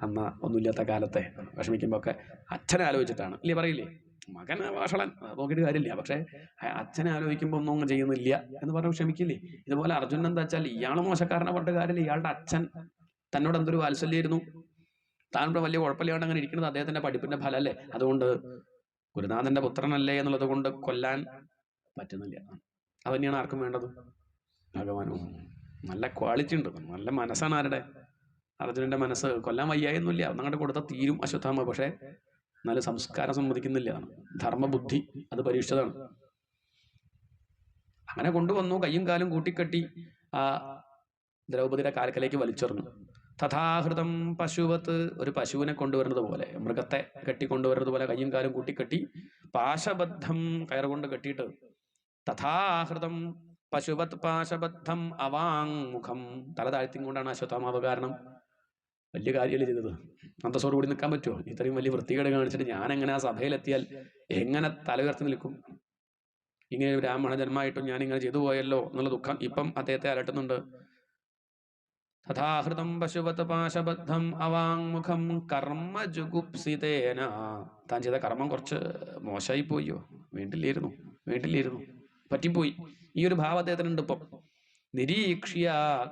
അന്ന് ഒന്നുമില്ലാത്ത കാലത്തെ വിഷമിക്കുമ്പോൾ ഒക്കെ അച്ഛനെ ആലോചിച്ചിട്ടാണ് ഇല്ലേ പറയില്ലേ? മകൻ വഷളൻ, നോക്കിയിട്ട് കാര്യമില്ല, പക്ഷേ അച്ഛനെ ആലോചിക്കുമ്പോൾ ഒന്നും ചെയ്യുന്നില്ല എന്ന് പറഞ്ഞ് ക്ഷമിക്കില്ലേ? ഇതുപോലെ അർജുനൻ എന്താ വെച്ചാൽ ഇയാൾ മോശക്കാരനെ പറഞ്ഞ കാര്യമില്ല, ഇയാളുടെ അച്ഛൻ തന്നോട് എന്തൊരു വാത്സല്യമായിരുന്നു. താൻ ഇവിടെ വലിയ കുഴപ്പമില്ലാണ്ട് അങ്ങനെ ഇരിക്കുന്നത് അദ്ദേഹത്തിന്റെ പഠിപ്പിന്റെ ഫലമല്ലേ? അതുകൊണ്ട് ഗുരുനാഥന്റെ പുത്രനല്ലേ എന്നുള്ളത് കൊണ്ട് കൊല്ലാൻ പറ്റുന്നില്ല. അത് തന്നെയാണ് ആർക്കും വേണ്ടത്. ഭഗവാനും നല്ല ക്വാളിറ്റി ഉണ്ട്, നല്ല മനസ്സാണ് ആരുടെ? അർജുനന്റെ മനസ്സ് കൊല്ലാൻ വയ്യായൊന്നുമില്ല, ഒന്നങ്ങോട്ട് കൊടുത്താൽ തീരും അശ്വത്ഥാമ. പക്ഷേ എന്നാലും സംസ്കാരം സമ്മതിക്കുന്നില്ല. ധർമ്മബുദ്ധി അത് പരീക്ഷിച്ചതാണ്. അങ്ങനെ കൊണ്ടുവന്നു, കയ്യും കാലും കൂട്ടിക്കെട്ടി ആ ദ്രൗപദിയുടെ കാൽക്കലേക്ക് വലിച്ചെറിഞ്ഞു. തഥാഹൃതം പശുവത്ത്, ഒരു പശുവിനെ കൊണ്ടുവരുന്നത് പോലെ, മൃഗത്തെ കെട്ടിക്കൊണ്ടുവരുന്നത് പോലെ കയ്യും കാലും കൂട്ടിക്കെട്ടി പാശബദ്ധം കയറുകൊണ്ട് കെട്ടിയിട്ട്, തഥാഹൃതം പശുവത് പാശബദ്ധം അവാങ്മുഖം, തല താഴ്ത്തിയും കൊണ്ടാണ് അശ്വത്ഥാമാവ്. കാരണം വലിയ കാര്യമല്ലേ ചെയ്തത്, അന്തസ്സോട് കൂടി നിൽക്കാൻ പറ്റുമോ? ഇത്രയും വലിയ വൃത്തികേട് കാണിച്ചിട്ട് ഞാൻ എങ്ങനെ ആ സഭയിലെത്തിയാൽ എങ്ങനെ തല ഉയർത്തി നിൽക്കും? ഇങ്ങനെ ബ്രാഹ്മണ ജന്മമായിട്ടും ഞാൻ ഇങ്ങനെ ചെയ്തു പോയല്ലോ എന്നുള്ള ദുഃഖം ഇപ്പം അദ്ദേഹത്തെ അലട്ടുന്നുണ്ട്. തഥാഹൃതം പശുവത് പാശബദ്ധം അവാങ്മുഖം കർമ്മ ജുഗുപ്സിതേന, താൻ ചെയ്ത കർമ്മം കുറച്ച് മോശമായി പോയോ, വേണ്ടില്ലായിരുന്നു, പറ്റിപ്പോയി. ഈ ഒരു ഭാവം അദ്ദേഹത്തിനുണ്ട് ഇപ്പം. നിരീക്ഷ്യ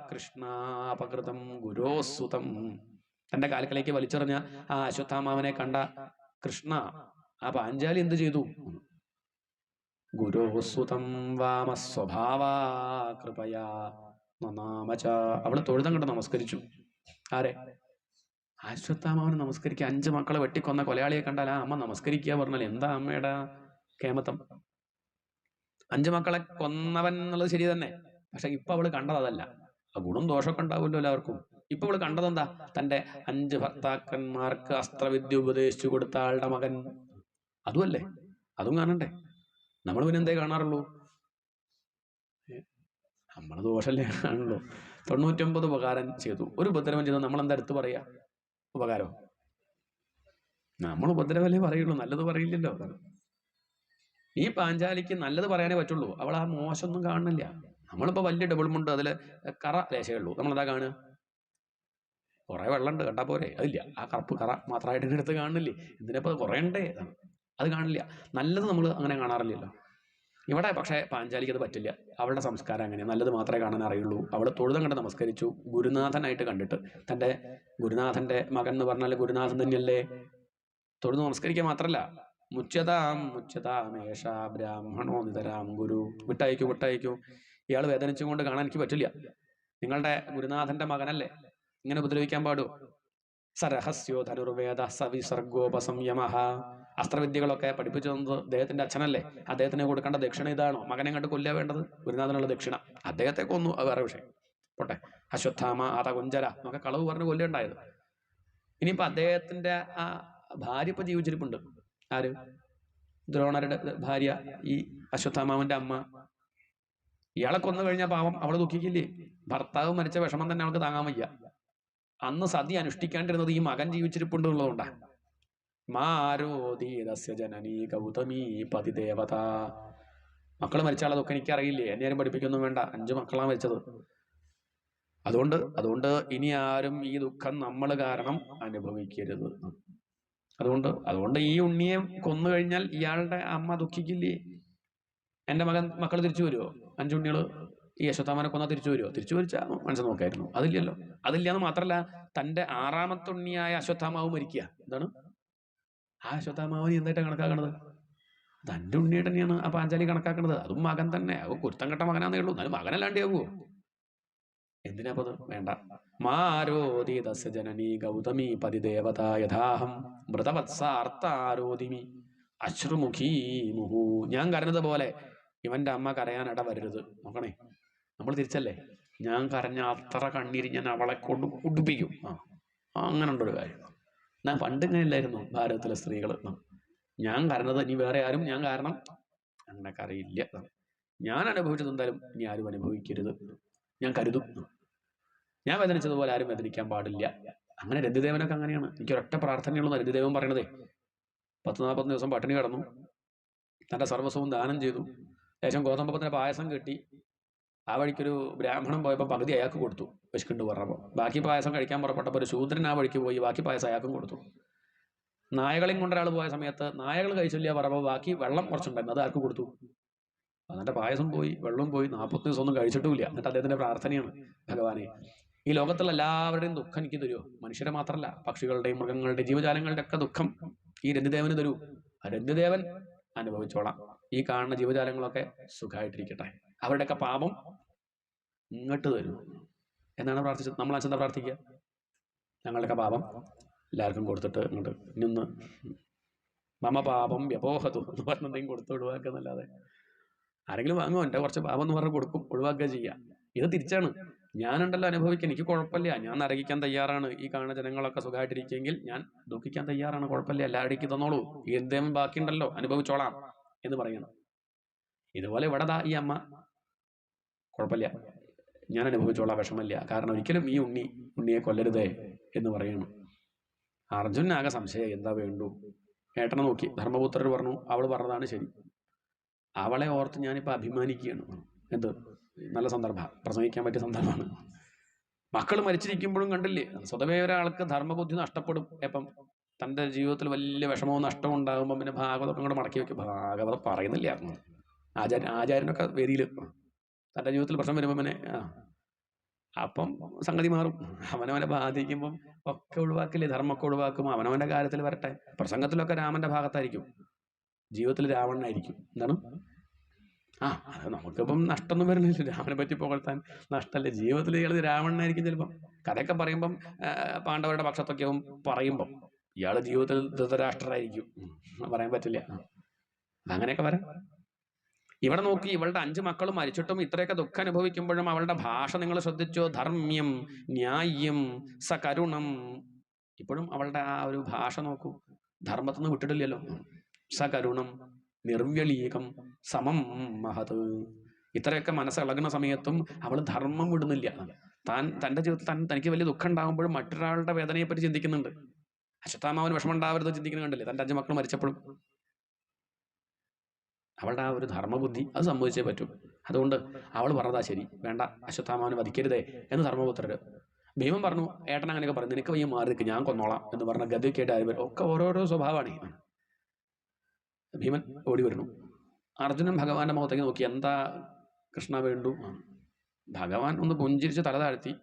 കൃഷ്ണാപകൃതം ഗുരോസുതം, തന്റെ കാൽക്കലേക്ക് വലിച്ചെറിഞ്ഞ ആ അശ്വത്ഥാമാവനെ കണ്ട കൃഷ്ണ, ആ പാഞ്ചാലി എന്ത് ചെയ്തു? ഗുരോസുതം വാമസ്വഭാവാ കൃപയാ നനാമച, അവള് തൊഴുതം കണ്ട് നമസ്കരിച്ചു. ആരെ? അശ്വത്ഥാമാവനെ നമസ്കരിക്കുക. 5 മക്കളെ വെട്ടിക്കൊന്ന കൊലയാളിയെ കണ്ടാൽ ആ അമ്മ നമസ്കരിക്കുക പറഞ്ഞാൽ എന്താ അമ്മയുടെ കേമത്തം? 5 മക്കളെ കൊന്നവൻ എന്നുള്ളത് ശരി തന്നെ, പക്ഷെ ഇപ്പൊ അവള് കണ്ടത് അതല്ല. ആ ഗുണം ദോഷമൊക്കെ ഉണ്ടാവുമല്ലോ എല്ലാവർക്കും. ഇപ്പൊ അവള് കണ്ടതെന്താ? തന്റെ 5 ഭർത്താക്കന്മാർക്ക് അസ്ത്രവിദ്യ ഉപദേശിച്ചു കൊടുത്ത ആളുടെ മകൻ. അതുമല്ലേ, അതും കാണണ്ടേ? നമ്മൾ പിന്നെ എന്തേ കാണാറുള്ളൂ? നമ്മൾ ദോഷല്ലേ കാണുള്ളൂ. 99 ഉപകാരം ചെയ്തു, ഒരു ഉപദ്രവം ചെയ്തു, നമ്മളെന്താ എടുത്ത് പറയാ? ഉപകാരം. നമ്മൾ ഉപദ്രവല്ലേ പറയുള്ളൂ, നല്ലത് പറയില്ലല്ലോ. ഈ പാഞ്ചാലിക്ക് നല്ലത് പറയാനേ പറ്റുള്ളൂ. അവൾ ആ മോശമൊന്നും കാണുന്നില്ല. നമ്മളിപ്പോ വലിയ ഡബിൾ മുണ്ട്, അതില് കറ ലേശേ ഉള്ളൂ, നമ്മളെന്താ കാണുക? കുറെ വെള്ളമുണ്ട് കണ്ടാ പോരെ? അതില്ല, ആ കറുപ്പ് കറ മാത്രമായിട്ട് എടുത്ത് കാണുന്നില്ലേ? ഇതിനിപ്പോ കുറെ ഉണ്ടേ, അത് കാണില്ല. നല്ലത് നമ്മൾ അങ്ങനെ കാണാറില്ലല്ലോ. ഇവിടെ പക്ഷേ പാഞ്ചാലിക്ക് അത് പറ്റില്ല. അവളുടെ സംസ്കാരം അങ്ങനെ, നല്ലത് മാത്രമേ കാണാൻ അറിയുള്ളൂ. അവൾ തൊഴുതം കണ്ട് നമസ്കരിച്ചു, ഗുരുനാഥനായിട്ട് കണ്ടിട്ട്. തൻ്റെ ഗുരുനാഥന്റെ മകൻ എന്ന് പറഞ്ഞാൽ ഗുരുനാഥൻ തന്നെയല്ലേ. തൊഴുത് നമസ്കരിക്കുക മാത്രല്ല, മുച്യതാമേഷ ബ്രാഹ്മണോ നിതരാം ഗുരു, വിട്ടയക്കൂ, ഇയാൾ വേദനിച്ചുകൊണ്ട് കാണാൻ എനിക്ക് പറ്റില്ല. നിങ്ങളുടെ ഗുരുനാഥന്റെ മകനല്ലേ, ഇങ്ങനെ ഉപദ്രവിക്കാൻ പാടൂ? സരഹസ്യോ ധനുർവേദ സവിസർഗോപസംയമ, അസ്ത്രവിദ്യകളൊക്കെ പഠിപ്പിച്ചു തന്നത് അദ്ദേഹത്തിന്റെ അച്ഛനല്ലേ. അദ്ദേഹത്തിന് കൊടുക്കേണ്ട ദക്ഷിണ ഇതാണോ? മകനെ കണ്ട് കൊല്ലുക വേണ്ടത്, ഗുരുനാഥനുള്ള ദക്ഷിണ. അദ്ദേഹത്തെ കൊന്നു, അത് വേറെ വിഷയം, പോട്ടെ. അശ്വത്ഥാമ ആത കുഞ്ചര എന്നൊക്കെ കളവ് പറഞ്ഞ് കൊല്ലുണ്ടായത്. ഇനിയിപ്പോ അദ്ദേഹത്തിന്റെ ആ ഭാര്യ ഇപ്പൊ ജീവിച്ചിരിപ്പുണ്ട്. ആര്? ദ്രോണരുടെ ഭാര്യ, ഈ അശ്വത്ഥാമാവന്റെ അമ്മ. ഇയാളെ കൊന്നു കഴിഞ്ഞാൽ പാവം അവള് ദുഃഖിക്കില്ലേ? ഭർത്താവ് മരിച്ച വിഷമം തന്നെ അവൾക്ക് താങ്ങാൻ വയ്യ. അന്ന് സതി അനുഷ്ഠിക്കാണ്ടിരുന്നത് ഈ മകൻ ജീവിച്ചിരിപ്പുണ്ടെന്നുള്ളതുകൊണ്ടാ. മാരോദീതസ്യ ജനനീ ഗൗതമീ പതിദേവത, മക്കള് മരിച്ചാളതൊക്കെ എനിക്കറിയില്ലേ, എന്നെ ആരും പഠിപ്പിക്കൊന്നും വേണ്ട. 5 മക്കളാണ് മരിച്ചത്. അതുകൊണ്ട് ഇനി ആരും ഈ ദുഃഖം നമ്മൾ കാരണം അനുഭവിക്കരുത്. അതുകൊണ്ട് ഈ ഉണ്ണിയെ കൊന്നു കഴിഞ്ഞാൽ ഇയാളുടെ അമ്മ ദുഃഖിക്കില്ലേ? എന്റെ മക്കൾ തിരിച്ചു വരുമോ? 5 ഉണ്ണികള് ഈ അശ്വത്ഥാമാനെ കൊന്നാൽ തിരിച്ചു വരുമോ? തിരിച്ചു വരിച്ചാൽ മനസ്സ് നോക്കായിരുന്നു. അതില്ലല്ലോ. അതില്ലാന്ന് മാത്രല്ല, തന്റെ 6ാമത്തെ ഉണ്ണിയായ അശ്വത്ഥാമാവ് മരിക്കുക. എന്താണ് ആ അശ്വത്ഥാമാവിന് എന്തായിട്ടാണ് കണക്കാക്കണത്? തന്റെ ഉണ്ണിയായിട്ട് തന്നെയാണ് ആ പാഞ്ചാലി കണക്കാക്കണത്. അതും മകൻ തന്നെ. അത് കുരുത്തം കെട്ട മകനാന്നേ ഉള്ളൂ, എന്നാലും മകനല്ലാണ്ടാവുമോ? എന്തിനാപ്പത്? വേണ്ട. മാരോദീതസ്യ ജനനീ ഗൗതമീ പതിദേവത യഥാഹം മൃതവത്സാർത്താരോദിമി അശ്രുമുഖീ മുഹു, ഞാൻ കരഞ്ഞത് പോലെ ഇവന്റെ അമ്മ കരയാൻ ഇട വരരുത്. നോക്കണേ, നമ്മൾ തിരിച്ചല്ലേ. ഞാൻ കരഞ്ഞ അത്ര കണ്ണീര് ഞാൻ അവളെ കൊണ്ട് കുടിപ്പിക്കും. അങ്ങനെ ഉണ്ടൊരു കാര്യം. ഞാൻ പണ്ട് ഇങ്ങനെയല്ലായിരുന്നു ഭാരതത്തിലെ സ്ത്രീകൾ. ഞാൻ കരഞ്ഞത് ഇനി വേറെ ആരും ഞാൻ കാരണം അങ്ങനെ കരയില്ല. ഞാൻ അനുഭവിച്ചത് എന്തായാലും ഇനി ആരും അനുഭവിക്കരുത്, ഞാൻ കരുതും. ഞാൻ വേദനിച്ചതുപോലെ ആരും വേദനിക്കാൻ പാടില്ല. അങ്ങനെ രതിദേവനൊക്കെ അങ്ങനെയാണ്. എനിക്കൊരൊറ്റ പ്രാർത്ഥനയുള്ളൂ രതിദേവൻ പറയണതേ. 10-40 ദിവസം പട്ടിണി കിടന്നു, തന്റെ സർവസ്വവും ദാനം ചെയ്തു. ലേശം ഗോതമ്പത്തിന്റെ പായസം കിട്ടി. ആ വഴിക്കൊരു ബ്രാഹ്മണൻ പോയപ്പോൾ പകുതി അയാൾക്ക് കൊടുത്തു, വിശക്കുണ്ട് പറഞ്ഞപ്പോൾ. ബാക്കി പായസം കഴിക്കാൻ പുറപ്പെട്ടപ്പോൾ ഒരു ശൂദ്രൻ ആ വഴിക്ക് പോയി, ബാക്കി പായസം അയാൾക്കും കൊടുത്തു. നായകളെയും കൊണ്ടൊരാൾ പോയ സമയത്ത് നായകൾ കഴിച്ചില്ല പറഞ്ഞപ്പോൾ ബാക്കി വെള്ളം കുറച്ചുണ്ടായിരുന്നു, അത് ആർക്ക് കൊടുത്തു? എന്നിട്ട് പായസം പോയി, വെള്ളം പോയി, 40 ദിവസം ഒന്നും കഴിച്ചിട്ടുമില്ല. എന്നിട്ട് അദ്ദേഹത്തിന്റെ പ്രാർത്ഥനയാണ്, ഭഗവാനെ ഈ ലോകത്തുള്ള എല്ലാവരുടെയും ദുഃഖം എനിക്ക് തരുമോ? മനുഷ്യരെ മാത്രമല്ല, പക്ഷികളുടെയും മൃഗങ്ങളുടെയും ജീവജാലങ്ങളുടെ ഒക്കെ ദുഃഖം ഈ രതിദേവന് തരൂ. ആ രതിദേവൻ അനുഭവിച്ചോളാം. ഈ കാണുന്ന ജീവജാലങ്ങളൊക്കെ സുഖമായിട്ടിരിക്കട്ടെ, അവരുടെയൊക്കെ പാപം ഇങ്ങോട്ട് തരൂ എന്നാണ് പ്രാർത്ഥിച്ചത്. നമ്മൾ അച്ഛൻ പ്രാർത്ഥിക്കുക, ഞങ്ങളുടെയൊക്കെ പാപം എല്ലാവർക്കും കൊടുത്തിട്ട് ഇങ്ങോട്ട് ഇനിയൊന്ന് മമ പാപം വ്യപോഹതു എന്ന് പറഞ്ഞ എന്തെങ്കിലും കൊടുത്ത് ഒഴിവാക്കുന്നല്ലാതെ ആരെങ്കിലും വാങ്ങുമോ എൻ്റെ കുറച്ച് പാപം എന്ന് പറഞ്ഞ് കൊടുക്കും, ഒഴിവാക്കുക ചെയ്യുക. ഇത് തിരിച്ചാണ്. ഞാനുണ്ടല്ലോ അനുഭവിക്കാൻ, എനിക്ക് കുഴപ്പമില്ല, ഞാൻ നരകിക്കാൻ തയ്യാറാണ്. ഈ കാണുന്ന ജനങ്ങളൊക്കെ സുഖമായിട്ടിരിക്കുമെങ്കിൽ ഞാൻ ദുഃഖിക്കാൻ തയ്യാറാണ്, കുഴപ്പമില്ല, എല്ലാവരുടെക്ക് തന്നോളൂ, എന്തേലും ബാക്കിയുണ്ടല്ലോ അനുഭവിച്ചോളാം എന്ന് പറയണം. ഇതുപോലെ ഇവിടെ ഈ അമ്മ കുഴപ്പമില്ല, ഞാൻ അനുഭവിച്ചോളാം, വിഷമമില്ല, കാരണം ഒരിക്കലും ഈ ഉണ്ണിയെ കൊല്ലരുതേ എന്ന് പറയണം. അർജുനാകെ സംശയം, എന്താ വേണ്ടു? ഏട്ടനെ നോക്കി ധർമ്മപുത്രർ പറഞ്ഞു അവൾ പറഞ്ഞതാണ് ശരി, അവളെ ഓർത്ത് ഞാനിപ്പോൾ അഭിമാനിക്കുകയാണ്. എന്ത് നല്ല സന്ദർഭം, പ്രസംഗിക്കാൻ പറ്റിയ സന്ദർഭമാണ്. മക്കൾ മരിച്ചിരിക്കുമ്പോഴും കണ്ടില്ലേ, സ്വതവേ ഒരാൾക്ക് ധർമ്മബുദ്ധി നഷ്ടപ്പെടും. എപ്പം തൻ്റെ ജീവിതത്തിൽ വലിയ വിഷമവും നഷ്ടവും ഉണ്ടാകുമ്പോൾ പിന്നെ ഭാഗവതമൊക്കെ കൂടെ മടക്കി വെക്കും. ഭാഗവതം പറയുന്നില്ലായിരുന്നു. ആചാര്യനൊക്കെ വേദിയിൽ തൻ്റെ ജീവിതത്തിൽ പ്രശ്നം വരുമ്പോൾ പിന്നെ അപ്പം സംഗതി മാറും. അവനവനെ ബാധിക്കുമ്പം ഒക്കെ ഒഴിവാക്കില്ലേ, ധർമ്മമൊക്കെ ഒഴിവാക്കും, അവനവൻ്റെ കാര്യത്തിൽ വരട്ടെ. പ്രസംഗത്തിലൊക്കെ രാമൻ്റെ ഭാഗത്തായിരിക്കും, ജീവിതത്തിൽ രാവണനായിരിക്കും. എന്താണ് അത് നമുക്കിപ്പം നഷ്ടമൊന്നും വരുന്നില്ല, രാമനെ പറ്റി പുകഴ്ത്താൻ നഷ്ടമല്ലേ. ജീവിതത്തിൽ ഇയാൾ രാവണനായിരിക്കും ചിലപ്പം. കഥയൊക്കെ പറയുമ്പം പാണ്ഡവരുടെ പക്ഷത്തൊക്കെ പറയുമ്പം ഇയാൾ ജീവിതത്തിൽ ധൃതരാഷ്ട്രരായിരിക്കും, പറയാൻ പറ്റില്ല. അങ്ങനെയൊക്കെ വരാം. ഇവിടെ നോക്കി, ഇവളുടെ 5 മക്കളും മരിച്ചിട്ടും ഇത്രയൊക്കെ ദുഃഖം അനുഭവിക്കുമ്പോഴും അവളുടെ ഭാഷ നിങ്ങൾ ശ്രദ്ധിച്ചോ? ധർമ്മ്യം, ന്യായം, സകരുണം. ഇപ്പോഴും അവളുടെ ആ ഒരു ഭാഷ നോക്കൂ, ധർമ്മത്തിൽ നിന്ന് വിട്ടിട്ടില്ലല്ലോ. സകരുണം, നിർവ്യളീകം, സമം മഹത്. ഇത്രയൊക്കെ മനസ്സിളകുന്ന സമയത്തും അവൾ ധർമ്മം വിടുന്നില്ല. തൻ്റെ ജീവിതത്തിൽ തനിക്ക് വലിയ ദുഃഖം ഉണ്ടാകുമ്പോഴും മറ്റൊരാളുടെ വേദനയെ പറ്റി ചിന്തിക്കുന്നുണ്ട്. അശ്വത്ഥാമാവന് വിഷമം ഉണ്ടാവരുത് ചിന്തിക്കുന്നത് കണ്ടില്ലേ, തൻ്റെ 5 മക്കൾ മരിച്ചപ്പോഴും. അവളുടെ ആ ഒരു ധർമ്മബുദ്ധി അത് സംഭവിച്ചേ പറ്റും. അതുകൊണ്ട് അവൾ പറഞ്ഞതാ ശരി, വേണ്ട, അശ്വത്ഥാമാവനെ വധിക്കരുതേ എന്ന് ധർമ്മപുത്രര്. ഭീമൻ പറഞ്ഞു, ഏട്ടൻ അങ്ങനെയൊക്കെ പറഞ്ഞു, നിനക്ക് വയ്യ മാറി നിൽക്ക്, ഞാൻ കൊന്നോളാം എന്ന് പറഞ്ഞ ഗതിയൊക്കെയായിട്ട് ആരും വരും. ഒക്കെ ഓരോരോ സ്വഭാവമാണ്. ഭീമൻ ഓടി വരുന്നു. അർജുനൻ ഭഗവാന്റെ മുഖത്തേക്ക് നോക്കി, എന്താ കൃഷ്ണ വേണ്ടു? ഭഗവാൻ ഒന്ന് പുഞ്ചിരിച്ച് തല താഴ്ത്തി,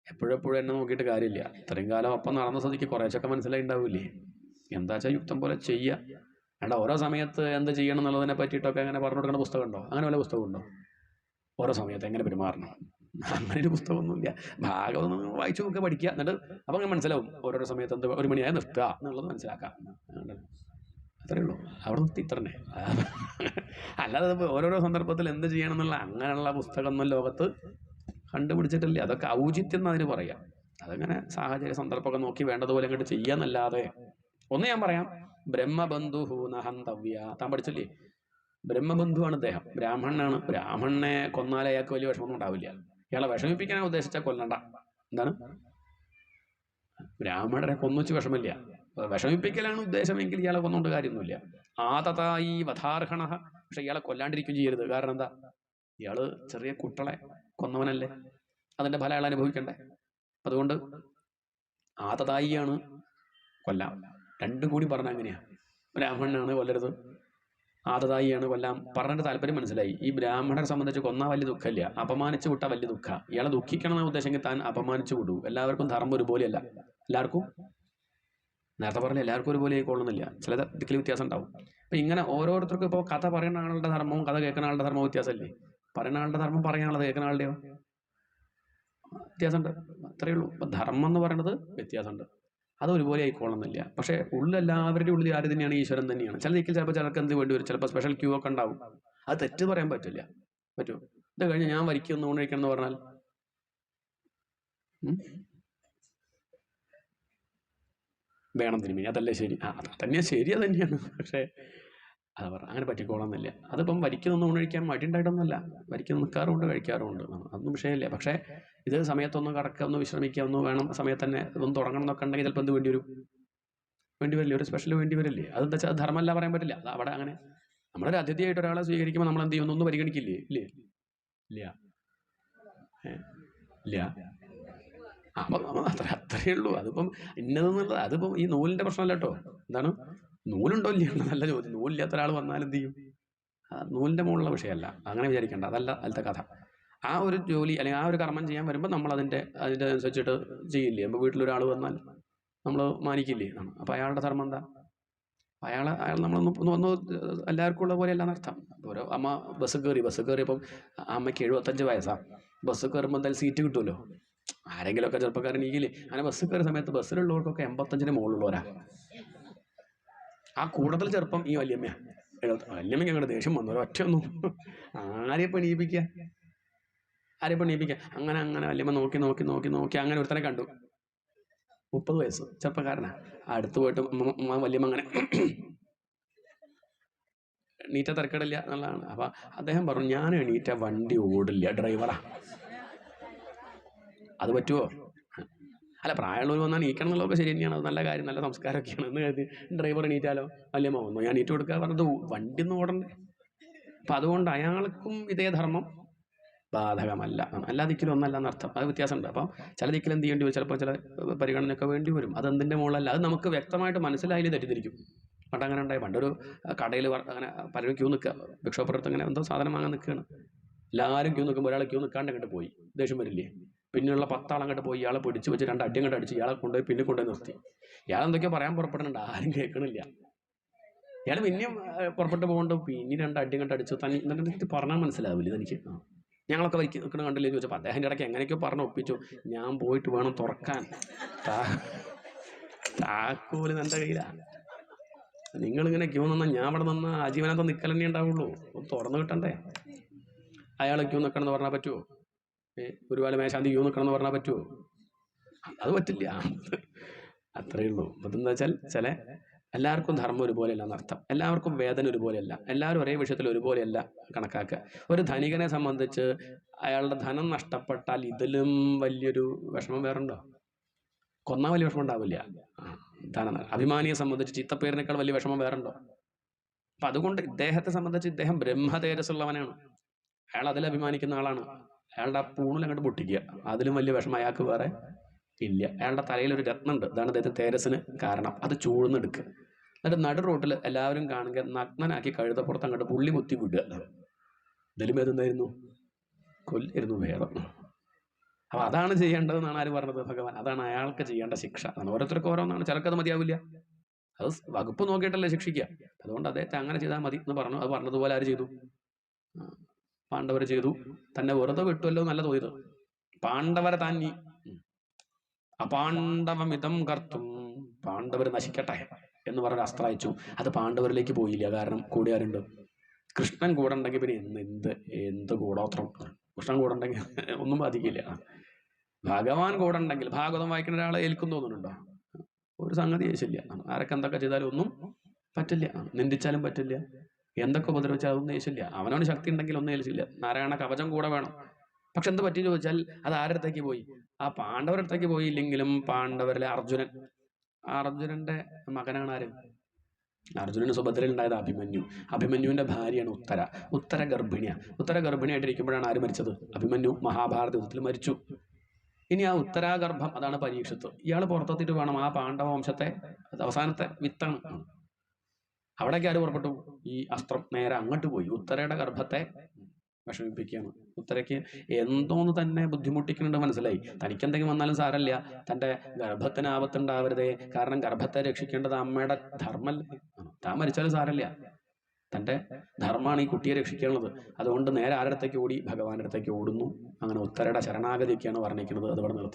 എപ്പോഴെപ്പോഴും എന്നെ നോക്കിയിട്ട് കാര്യമില്ല, ഇത്രയും കാലം ഒപ്പം നടന്ന സ്ഥിതിക്ക് കുറേശ്ശൊക്കെ മനസ്സിലായി ഉണ്ടാവില്ലേ, എന്താ വെച്ചാൽ യുക്തം പോലെ ചെയ്യുക. വേണ്ട, ഓരോ സമയത്ത് എന്ത് ചെയ്യണം എന്നുള്ളതിനെ പറ്റിയിട്ടൊക്കെ അങ്ങനെ പറഞ്ഞു കൊടുക്കുന്ന പുസ്തകം ഉണ്ടോ? അങ്ങനെ വല്ല പുസ്തകമുണ്ടോ? ഓരോ സമയത്ത് എങ്ങനെ പെരുമാറണം, അങ്ങനെ ഒരു പുസ്തകമൊന്നുമില്ല. ഭാഗം വായിച്ചു നോക്കുക, പഠിക്കുക, എന്നിട്ട് അപ്പം അങ്ങനെ മനസ്സിലാവും ഓരോരോ സമയത്ത് എന്ത് 1 മണിയായി നിർത്തുക എന്നുള്ളത് മനസ്സിലാക്കാം. അത്രയേ ഉള്ളൂ, അവിടെ നിർത്തി ഇത്രന്നെ. അല്ലാതെ ഓരോരോ സന്ദർഭത്തിൽ എന്ത് ചെയ്യണം എന്നുള്ള അങ്ങനെയുള്ള പുസ്തകമൊന്നും ലോകത്ത് കണ്ടുപിടിച്ചിട്ടില്ല. അതൊക്കെ ഔചിത്യം എന്ന് അതിന് പറയാം. അതങ്ങനെ സാഹചര്യ സന്ദർഭമൊക്കെ നോക്കി വേണ്ടതുപോലെ അങ്ങോട്ട് ചെയ്യാന്നല്ലാതെ. ഒന്ന് ഞാൻ പറയാം, ബ്രഹ്മബന്ധു നഹന്തവ്യ. താൻ പഠിച്ചില്ലേ? ബ്രഹ്മബന്ധുവാണ് അദ്ദേഹം, ബ്രാഹ്മണനാണ്. ബ്രാഹ്മണനെ കൊന്നാലേ അയാൾക്ക് വലിയ വിഷമമൊന്നും ഉണ്ടാവില്ല. ഇയാളെ വിഷമിപ്പിക്കാനാണ് ഉദ്ദേശിച്ചാൽ കൊല്ലണ്ട. എന്താണ്, ബ്രാഹ്മണരെ കൊന്നുവെച്ച് വിഷമില്ല, വിഷമിപ്പിക്കലാണ് ഉദ്ദേശമെങ്കിൽ ഇയാളെ കൊന്നുകൊണ്ട് കാര്യമൊന്നുമില്ല. ആതതായി വധാർഹണ. പക്ഷെ ഇയാളെ കൊല്ലാണ്ടിരിക്കും ചെയ്യരുത്. കാരണം എന്താ, ഇയാള് ചെറിയ കുട്ടളെ കൊന്നവനല്ലേ, അതിന്റെ ഫലം അയാൾ അനുഭവിക്കണ്ടേ. അതുകൊണ്ട് ആതതായിയാണ് കൊല്ലാം. രണ്ടും കൂടി പറഞ്ഞാൽ അങ്ങനെയാ. ബ്രാഹ്മണനാണ് കൊല്ലരുത്, ആതതായിയാണ് കൊല്ലാം. പറഞ്ഞിട്ട് താല്പര്യം മനസ്സിലായി. ഈ ബ്രാഹ്മണരെ സംബന്ധിച്ച് കൊന്നാൽ വലിയ ദുഃഖമില്ല, അപമാനിച്ചു വിട്ടാൽ വലിയ ദുഃഖം. ഇയാളെ ദുഃഖിക്കണം എന്ന ഉദ്ദേശമെങ്കിൽ താൻ അപമാനിച്ചു വിടൂ. എല്ലാവർക്കും ധർമ്മം ഒരുപോലെയല്ല. എല്ലാവർക്കും നേരത്തെ പറഞ്ഞ എല്ലാവർക്കും ഒരുപോലെ ആയിക്കൊള്ളുന്നില്ല, ചില ദിക്കിൽ വ്യത്യാസം ഉണ്ടാവും. അപ്പം ഇങ്ങനെ ഓരോരുത്തർക്കും ഇപ്പോൾ കഥ പറയുന്ന ആളുടെ ധർമ്മവും കഥ കേൾക്കുന്ന ആളുടെ ധർമ്മവും വ്യത്യാസമല്ലേ. പറയുന്ന ആളുടെ ധർമ്മം പറയാനുള്ളത് കേൾക്കുന്ന ആളുടെയോ വ്യത്യാസമുണ്ട്. അത്രയേ ഉള്ളൂ. അപ്പം ധർമ്മം എന്ന് പറയുന്നത് വ്യത്യാസമുണ്ട്, അത് ഒരുപോലെ ആയിക്കൊള്ളുന്നില്ല. പക്ഷേ എല്ലാവരുടെ ഉള്ളിൽ ആര് തന്നെയാണ്? ഈശ്വരൻ തന്നെയാണ്. ചില ദിക്കിൽ ചിലപ്പോൾ ചിലർക്ക് എന്ത് വേണ്ടി വരും, ചിലപ്പോൾ സ്പെഷ്യൽ ക്യൂ ഒക്കെ ഉണ്ടാവും. അത് തെറ്റ് പറയാൻ പറ്റില്ല. പറ്റുമോ? ഇത് കഴിഞ്ഞ് ഞാൻ വരിക്കൊന്ന് ഊണ് കഴിക്കണം എന്ന് പറഞ്ഞാൽ വേണം തിരുമേനി, അതല്ലേ ശരി? അതന്നെയാണ് ശരി, അത് തന്നെയാണ്. പക്ഷേ അത് പറഞ്ഞാൽ അങ്ങനെ പറ്റിക്കോളന്നില്ല. അതിപ്പം വരിക്കൊന്നും ഊണ് കഴിക്കാൻ മടി ഉണ്ടായിട്ടൊന്നുമല്ല, വരിക്ക് നിൽക്കാറുമുണ്ട്, കഴിക്കാറുമുണ്ട്, അതൊന്നും വിഷയമില്ല. പക്ഷേ ഇത് സമയത്തൊന്ന് കടക്കുക, ഒന്ന് വിശ്രമിക്കുക, ഒന്ന് വേണം സമയത്ത് തന്നെ ഒന്ന് തുടങ്ങണം എന്നൊക്കെ ഉണ്ടെങ്കിൽ ചിലപ്പോൾ എന്ത് വേണ്ടി വരില്ലേ, ഒരു സ്പെഷ്യൽ വേണ്ടി വരില്ലേ. അതെന്താ വെച്ചാൽ ധർമ്മമല്ല പറയാൻ പറ്റില്ല. അത് അവിടെ അങ്ങനെ നമ്മളൊരു അതിഥിയായിട്ട് ഒരാളെ സ്വീകരിക്കുമ്പോൾ നമ്മൾ എന്ത് ചെയ്യുന്നു? ഒന്ന് പരിഗണിക്കില്ലേ? ഇല്ലേ? ഇല്ല ഇല്ല. അപ്പം അത്രയേ ഉള്ളൂ. അതിപ്പം ഇന്നതെന്നുള്ളത് അതിപ്പം ഈ നൂലിൻ്റെ പ്രശ്നമല്ല കേട്ടോ. എന്താണ്, നൂലുണ്ടോ ഇല്ല നല്ല ചോദ്യം. നൂലില്ലാത്ത ഒരാൾ വന്നാൽ എന്ത് ചെയ്യും? നൂലിൻ്റെ മുകളിലുള്ള വിഷയമല്ല, അങ്ങനെ വിചാരിക്കേണ്ട. അതല്ല അതിലത്തെ കഥ. ആ ഒരു ജോലി അല്ലെങ്കിൽ ആ ഒരു കർമ്മം ചെയ്യാൻ വരുമ്പോൾ നമ്മൾ അതിൻ്റെ അനുസരിച്ചിട്ട് ചെയ്യില്ലേ. അപ്പോൾ വീട്ടിലൊരാൾ വന്നാൽ നമ്മൾ മാനിക്കില്ലേ. അപ്പോൾ അയാളുടെ ധർമ്മം എന്താ? അയാൾ നമ്മളൊന്ന് വന്ന് എല്ലാവർക്കും ഉള്ള പോലെ അല്ല എന്നർത്ഥം. ഓരോ അമ്മ ബസ് കയറിയപ്പം അമ്മയ്ക്ക് 75 വയസ്സാണ്. ബസ് കയറുമ്പോൾ എന്തായാലും സീറ്റ് കിട്ടുമല്ലോ. ആരെങ്കിലുമൊക്കെ ചെറുപ്പക്കാരൻ എണീക്കില്ലേ? അങ്ങനെ ബസ്സിൽ കയറിയ സമയത്ത് ബസ്സിലുള്ളവർക്കൊക്കെ 85-ന് മുകളിലുള്ളവരാ. ആ കൂട്ടത്തിൽ ചെറുപ്പം ഈ വല്യമ്മയാണ്. വല്യമ്മയ്ക്ക് അങ്ങോട്ട് ദേഷ്യം വന്നു. ഒറ്റയൊന്നും ആരെയും എണീപ്പിക്കുക, ആരെയും എണീപ്പിക്കുക. അങ്ങനെ അങ്ങനെ വല്യമ്മ നോക്കി നോക്കി നോക്കി നോക്കി അങ്ങനെ ഒരുത്തനെ കണ്ടു. 30 വയസ്സ് ചെറുപ്പക്കാരനാ. അടുത്ത് പോയിട്ട് വല്യമ്മ അങ്ങനെ എണീറ്റ തിരക്കിടില്ല എന്നുള്ളതാണ്. അപ്പം അദ്ദേഹം പറഞ്ഞു, ഞാൻ എണീറ്റ വണ്ടി ഓടില്ല, ഡ്രൈവറാ. അത് പറ്റുമോ? അല്ല, പ്രായമുള്ളവർ വന്നാൽ എണീക്കണം എന്നുള്ളതൊക്കെ ശരി തന്നെയാണ്. അത് നല്ല കാര്യം, നല്ല സംസ്കാരമൊക്കെയാണ് എന്ന് കരുതി ഡ്രൈവർ എണീറ്റാലോ? വല്യമ്മ വന്നു, ഞാൻ എണീറ്റ് കൊടുക്കുക പറഞ്ഞത് വണ്ടി ഒന്നും ഓടണ്ടേ? അപ്പം അതുകൊണ്ട് അയാൾക്കും ഇതേ ധർമ്മം ബാധകമല്ല. എല്ലാ ദിക്കിലും ഒന്നല്ല എന്നർത്ഥം. അത് വ്യത്യാസമുണ്ട്. അപ്പം ചില ദിക്കിൽ എന്ത് ചെയ്യേണ്ടി വരും? ചിലപ്പോൾ ചില പരിഗണനയൊക്കെ വേണ്ടി വരും. അത് എന്തിൻ്റെ മുകളിലല്ല, അത് നമുക്ക് വ്യക്തമായിട്ട് മനസ്സിലായാലും തെറ്റിദ്ധരിക്കും. പണ്ട് അങ്ങനെ ഉണ്ടായി. പണ്ടൊരു കടയിൽ അങ്ങനെ പലരും ക്യൂ നിൽക്കുക, ഭിക്ഷോപ്പുറത്ത് അങ്ങനെ എന്തോ സാധനം വാങ്ങാൻ നിൽക്കുകയാണ്. എല്ലാവരും ക്യൂ നിൽക്കുമ്പോൾ ഒരാൾ ക്യൂ നിൽക്കാണ്ട് അങ്ങോട്ട് പോയി. ദേഷ്യം വരില്ലേ? പിന്നെയുള്ള 10 ആൾ അങ്ങോട്ട് പോയി ഇയാളെ പിടിച്ച് വെച്ച് 2 അടി അങ്ങോട്ട് അടിച്ച് ഇയാളെ കൊണ്ടുപോയി പിന്നെ കൊണ്ടുപോയി നിർത്തി. ഇയാളെന്തൊക്കെയോ പറയാൻ പുറപ്പെടുന്നുണ്ട്, ആരും കേൾക്കണില്ല. ഇയാൾ പിന്നെയും പുറപ്പെട്ട് പോകുന്നുണ്ട്, പിന്നെ 2 അടി അങ്ങോട്ട് അടിച്ചു. എന്നിട്ട് പറഞ്ഞാൽ മനസ്സിലാവില്ല ഇതെനിക്ക്. ഞങ്ങളൊക്കെ വയ്ക്ക് നിൽക്കണ കണ്ടില്ലേ ചോദിച്ചപ്പോൾ അദ്ദേഹത്തിൻ്റെ ഇടയ്ക്ക് എങ്ങനെയൊക്കെയോ പറഞ്ഞ് ഒപ്പിച്ചു. ഞാൻ പോയിട്ട് വേണം തുറക്കാൻ, താക്കോല് എൻ്റെ കയ്യിലാണ്. നിങ്ങളിങ്ങനെ ക്യൂ നിന്നാൽ ഞാൻ ഇവിടെ നിന്ന് ആജീവനത്തെ നിൽക്കൽ തന്നെ ഉണ്ടാവുള്ളൂ. ഒന്ന് തുറന്നു കിട്ടണ്ടേ? അയാൾ ക്യൂ നിൽക്കണം എന്ന് പറഞ്ഞാൽ പറ്റുമോ? ഒരുപാട് മേശാന്തി ക്യൂ നിൽക്കണം എന്ന് പറഞ്ഞാൽ പറ്റുമോ? അത് പറ്റില്ല. അത്രയേ ഉള്ളൂ. അപ്പം എന്താ വെച്ചാൽ ചില എല്ലാവർക്കും ധർമ്മം ഒരുപോലെയല്ല എന്നർത്ഥം. എല്ലാവർക്കും വേദന ഒരുപോലെയല്ല. എല്ലാവരും ഒരേ വിഷയത്തിൽ ഒരുപോലെയല്ല കണക്കാക്കുക. ഒരു ധനികനെ സംബന്ധിച്ച് അയാളുടെ ധനം നഷ്ടപ്പെട്ടാൽ ഇതിലും വലിയൊരു വിഷമം വേറുണ്ടോ? കൊന്നാൽ വലിയ വിഷമം ഉണ്ടാവില്ല. അഭിമാനിയെ സംബന്ധിച്ച് ചിത്തപ്പേരിനേക്കാൾ വലിയ വിഷമം വേറുണ്ടോ? അപ്പം അതുകൊണ്ട് ഇദ്ദേഹത്തെ സംബന്ധിച്ച് ഇദ്ദേഹം ബ്രഹ്മതേജസ്സുള്ളവനാണ്. അയാൾ അതിൽ അഭിമാനിക്കുന്ന ആളാണ്. അയാളുടെ ആ പൂണിൽ അങ്ങോട്ട് പൊട്ടിക്കുക, അതിലും വലിയ വിഷമം അയാൾക്ക് വേറെ ഇല്ല. അയാളുടെ തലയിൽ ഒരു രത്നമുണ്ട്, അതാണ് അദ്ദേഹത്തെ തേജസ്സിന് കാരണം. അത് ചൂഴ്ന്നെടുക്കുക, എന്നിട്ട് നടു റോട്ടിൽ എല്ലാവരും കാണുക, നഗ്നനാക്കി കഴുതപ്പുറത്ത് അങ്ങോട്ട് പുള്ളി കുത്തി വിടുക. ഇതിലും ഏതെന്നായിരുന്നു? കൊല്ലായിരുന്നു ഭേദം. അപ്പം അതാണ് ചെയ്യേണ്ടതെന്നാണ് ആര് പറഞ്ഞത്? ഭഗവാൻ. അതാണ് അയാൾക്ക് ചെയ്യേണ്ട ശിക്ഷ. അതാണ് ഓരോരുത്തർക്കും ഓരോന്നാണ്. ചിലർക്കത് മതിയാവില്ല, അത് വകുപ്പ് നോക്കിയിട്ടല്ലേ ശിക്ഷിക്കുക. അതുകൊണ്ട് അദ്ദേഹത്തെ അങ്ങനെ ചെയ്താൽ മതി എന്ന് പറഞ്ഞു. അത് പറഞ്ഞതുപോലെ ആര് ചെയ്തു? പാണ്ഡവർ ചെയ്തു. തന്നെ വെറുതെ വിട്ടുമല്ലോ നല്ല തോന്നിയത്. പാണ്ഡവരെ താങ്ങി അപാണ്ഡവമിതം കർത്തും, പാണ്ഡവർ നശിക്കട്ടെ എന്ന് പറഞ്ഞ അസ്ത്രം അയച്ചു. അത് പാണ്ഡവരിലേക്ക് പോയില്ല. കാരണം കൂടെ ആരുണ്ട്? കൃഷ്ണൻ കൂടെ ഉണ്ടെങ്കിൽ പിന്നെ എന്ത് കൂടോത്രം. കൃഷ്ണൻ കൂടെ ഉണ്ടെങ്കിൽ ഒന്നും ബാധിക്കില്ല. ഭഗവാൻ കൂടെ ഉണ്ടെങ്കിൽ, ഭാഗവതം വായിക്കുന്ന ഒരാളെ ഏൽക്കും തോന്നുന്നുണ്ടോ? ഒരു സംഗതി ഏശില്ല. ആരൊക്കെ എന്തൊക്കെ ചെയ്താലും ഒന്നും പറ്റില്ല. നിന്ദിച്ചാലും പറ്റില്ല, എന്തൊക്കെ ഉപദ്രവിച്ചാൽ അതൊന്നും ഏശില്ല. അവനവന് ശക്തി ഉണ്ടെങ്കിൽ ഒന്നും ഏൽച്ചില്ല. നാരായണ കവചം കൂടെ വേണം. പക്ഷെ എന്ത് പറ്റി ചോദിച്ചാൽ അത് ആരടുത്തേക്ക് പോയി? ആ പാണ്ഡവരടുത്തേക്ക് പോയില്ലെങ്കിലും പാണ്ഡവരിലെ അർജുനന്റെ മകനാണ് ആര്? അർജുനന് സുഭദ്രയിലുണ്ടായത് അഭിമന്യു. അഭിമന്യുവിന്റെ ഭാര്യയാണ് ഉത്തര ഗർഭിണിയാണ്. ഉത്തര ഗർഭിണിയായിട്ടിരിക്കുമ്പോഴാണ് ആര് മരിച്ചത്? അഭിമന്യു മഹാഭാരത യുദ്ധത്തിൽ മരിച്ചു. ഇനി ആ ഉത്തരാഗർഭം, അതാണ് പരീക്ഷത്ത്. ഇയാൾ പുറത്തെത്തിയിട്ട് വേണം ആ പാണ്ഡവ വംശത്തെ അവസാനത്തെ വിത്താണ്. അവിടേക്ക് ആര് പുറപ്പെട്ടു? ഈ അസ്ത്രം നേരെ അങ്ങോട്ട് പോയി ഉത്തരയുടെ ഗർഭത്തെ വിഷമിപ്പിക്കുകയാണ്. ഉത്തരയ്ക്ക് എന്തോന്ന് തന്നെ ബുദ്ധിമുട്ടിക്കുന്നുണ്ട് മനസ്സിലായി. തനിക്കെന്തെങ്കിലും വന്നാലും സാരല്ല, തൻ്റെ ഗർഭത്തിന് ആപത്തുണ്ടാവരുതേ. കാരണം ഗർഭത്തെ രക്ഷിക്കേണ്ടത് അമ്മയുടെ ധർമ്മല്ലേ. താൻ മരിച്ചാലും സാരല്ല, തൻ്റെ ധർമ്മമാണ് ഈ കുട്ടിയെ രക്ഷിക്കാനുള്ളത്. അതുകൊണ്ട് നേരെ ആരുടെ അടുത്തേക്ക് ഓടി? ഭഗവാന്റെ അടുത്തേക്ക് ഓടുന്നു. അങ്ങനെ ഉത്തരയുടെ ശരണാഗതിയൊക്കെയാണ് വർണ്ണിക്കുന്നത്. അതവിടെ നിർത്തും.